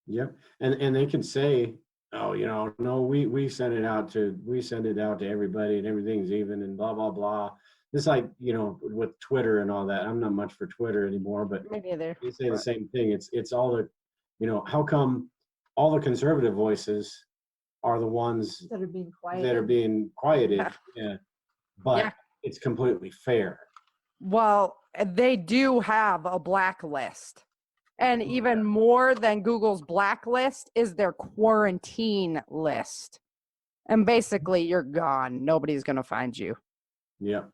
Yep. And they can say, oh, no, we send it out to everybody and everything's even and blah, blah, blah. Just like, with Twitter and all that. I'm not much for Twitter anymore, but Me neither. they say the same thing. It's all the, how come all the conservative voices are the ones That are being quiet. that are being quieted? Yeah. But Yeah. it's completely fair. Well, they do have a blacklist. And even more than Google's blacklist is their quarantine list. And basically, you're gone. Nobody's going to find you. Yeah.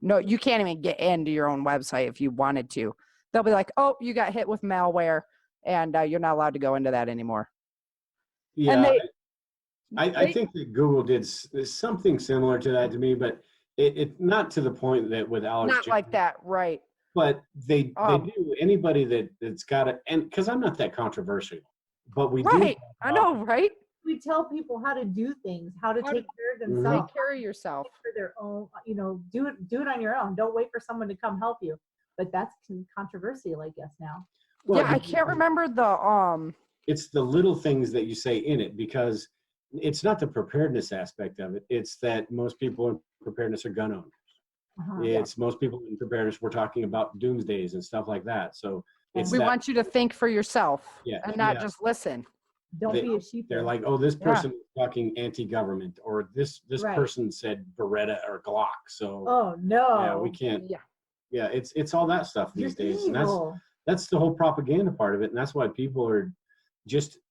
No, you can't even get into your own website if you wanted to. They'll be like, oh, you got hit with malware, and you're not allowed to go into that anymore. Yeah. And I think that Google did something similar to that to me, but it not to the point that with Alex. Not like that, right. But they Um, do. Anybody that's got it, and because I'm not that controversial, but we do. Right. I know, right? We tell people how to do things, how to How take to care of Mhm. themselves. Take care of yourself. For their own, do it on your own. Don't wait for someone to come help you. But that's controversial, I guess now. Well, Yeah, I can't remember the It's the little things that you say in it, because it's not the preparedness aspect of it. It's that most people in preparedness are gun owners. Uh-huh. It's most people in preparedness. We're talking about doomsdays and stuff like that. So it's we that, want you to think for yourself Yeah, and not yeah. just listen. Don't They- be a sheep. they're like, oh, this Yeah. person is talking anti-government, or this Right. person said Beretta or Glock. So oh no. yeah, we can't. Yeah. Yeah, it's all that stuff these You're days, and evil. that's the whole propaganda part of it, and that's why people are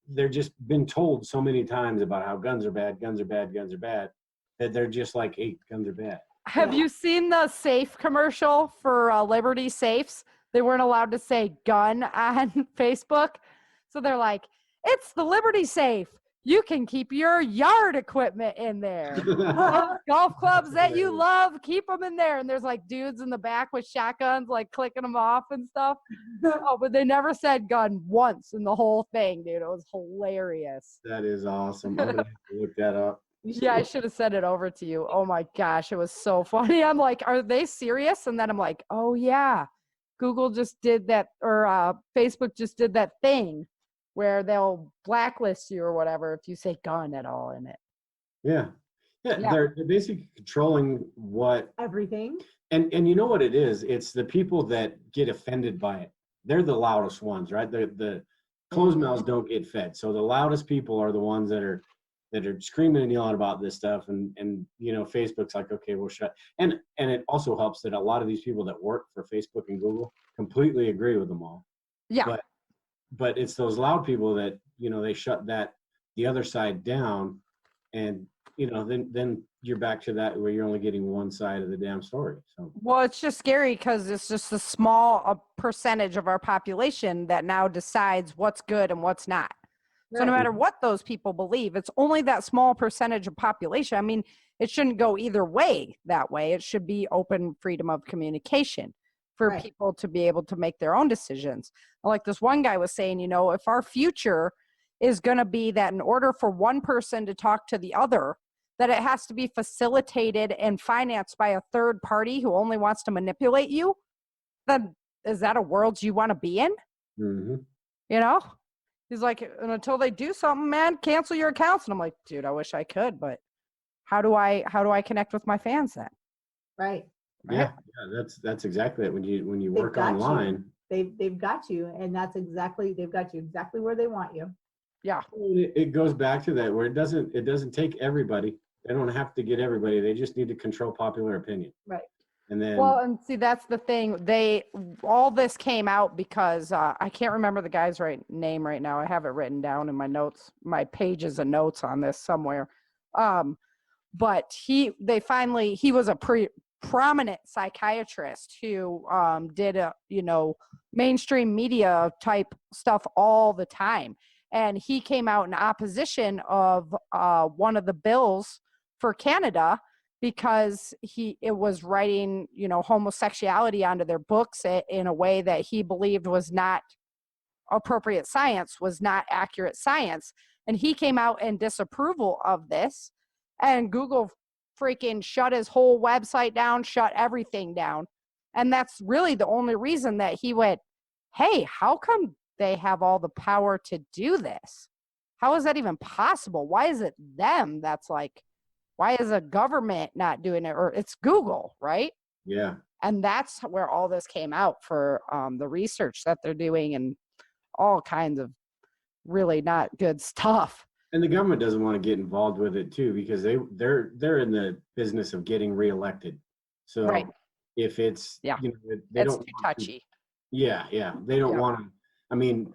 they're just been told so many times about how guns are bad, guns are bad, guns are bad, that they're just like, hey, guns are bad. Have you seen the safe commercial for Liberty Safes? They weren't allowed to say gun on Facebook. So they're like, it's the Liberty Safe. You can keep your yard equipment in there. Golf clubs that you love, keep them in there. And there's like dudes in the back with shotguns, like clicking them off and stuff. Oh, but they never said gun once in the whole thing, dude. It was hilarious. That is awesome. I'm gonna have to look that up. Yeah, I should have sent it over to you. Oh my gosh, it was so funny. I'm like, are they serious? And then I'm like, oh yeah, Google just did that, or Facebook just did that thing where they'll blacklist you or whatever if you say gun at all in it. Yeah. Yeah. They're basically controlling what Everything. and you know what it is? It's the people that get offended by it. They're the loudest ones, right? The closed mouths don't get fed. So the loudest people are the ones that are screaming and yelling about this stuff. And Facebook's like, okay, we'll shut. And it also helps that a lot of these people that work for Facebook and Google completely agree with them all. Yeah. But it's those loud people that, they shut the other side down, and then you're back to that where you're only getting one side of the damn story. So Well, it's just scary because it's just a small percentage of our population that now decides what's good and what's not. So no matter what those people believe, it's only that small percentage of population. I mean, it shouldn't go either way that way. It should be open freedom of communication for people to be able to make their own decisions. Like this one guy was saying, if our future is going to be that in order for one person to talk to the other, that it has to be facilitated and financed by a third party who only wants to manipulate you, then is that a world you want to be in? Mm-hmm. He's like, and until they do something, man, cancel your accounts. And I'm like, dude, I wish I could, but how do I connect with my fans then? Right. Yeah, that's exactly it. When you work online, they've got you, and they've got you exactly where they want you. Yeah. It goes back to that where it doesn't take everybody. They don't have to get everybody. They just need to control popular opinion. Right. And then and see, that's the thing. All this came out because I can't remember the guy's name right now. I have it written down in my notes, my pages of notes on this somewhere. But he was a prominent psychiatrist who did mainstream media type stuff all the time. And he came out in opposition of one of the bills for Canada because it was writing, homosexuality onto their books in a way that he believed was not appropriate science, was not accurate science. And he came out in disapproval of this, and Google freaking shut his whole website down, shut everything down. And that's really the only reason that he went, hey, how come they have all the power to do this? How is that even possible? Why is it them that's like, why is a government not doing it? Or it's Google, right? Yeah. And that's where all this came out for the research that they're doing and all kinds of really not good stuff. And the government doesn't want to get involved with it too, because they're in the business of getting reelected. So if it's they it's don't too touchy. They don't want to. I mean,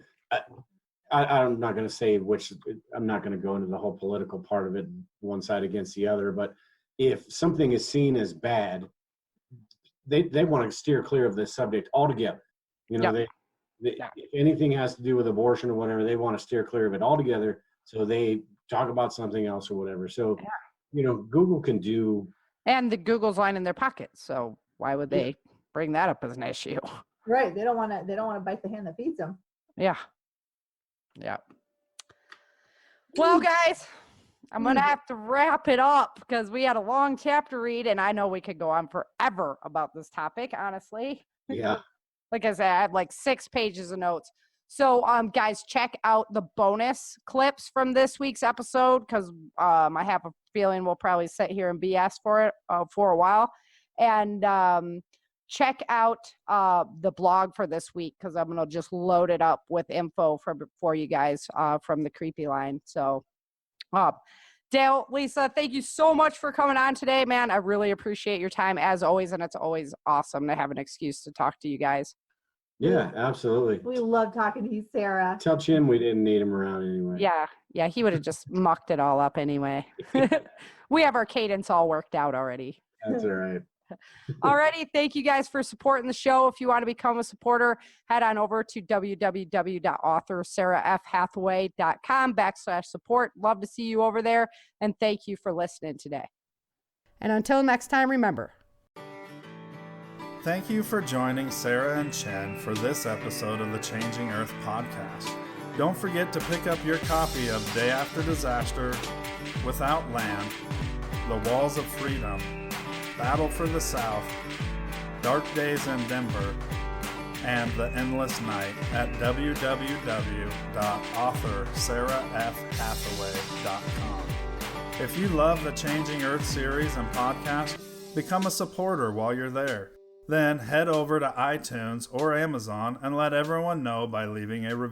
I'm not going to say which. I'm not going to go into the whole political part of it, one side against the other. But if something is seen as bad, they want to steer clear of this subject altogether. If anything has to do with abortion or whatever, they want to steer clear of it altogether. So they talk about something else or whatever. So, Google can do. And the Google's line in their pocket. So why would they bring that up as an issue? Right. They don't want to bite the hand that feeds them. Yeah. Yeah. Well, guys, I'm going to have to wrap it up because we had a long chapter read, and I know we could go on forever about this topic, honestly. Yeah. Like I said, I have like 6 pages of notes. So, guys, check out the bonus clips from this week's episode because I have a feeling we'll probably sit here and BS for it for a while. And check out the blog for this week because I'm going to just load it up with info for you guys from the Creepy Line. So, Dale, Lisa, thank you so much for coming on today, man. I really appreciate your time as always, and it's always awesome to have an excuse to talk to you guys. Yeah, absolutely. We love talking to you, Sarah. Tell Chin we didn't need him around anyway. Yeah, he would have just mucked it all up anyway. We have our cadence all worked out already. That's all right. Alrighty, thank you guys for supporting the show. If you want to become a supporter, head on over to www.authorSarahFhathaway.com/support. Love to see you over there, and thank you for listening today. And until next time, remember. Thank you for joining Sarah and Chen for this episode of the Changing Earth podcast. Don't forget to pick up your copy of Day After Disaster, Without Land, The Walls of Freedom, Battle for the South, Dark Days in Denver, and The Endless Night at www.authorsarahfhathaway.com. If you love the Changing Earth series and podcast, become a supporter while you're there. Then head over to iTunes or Amazon and let everyone know by leaving a review.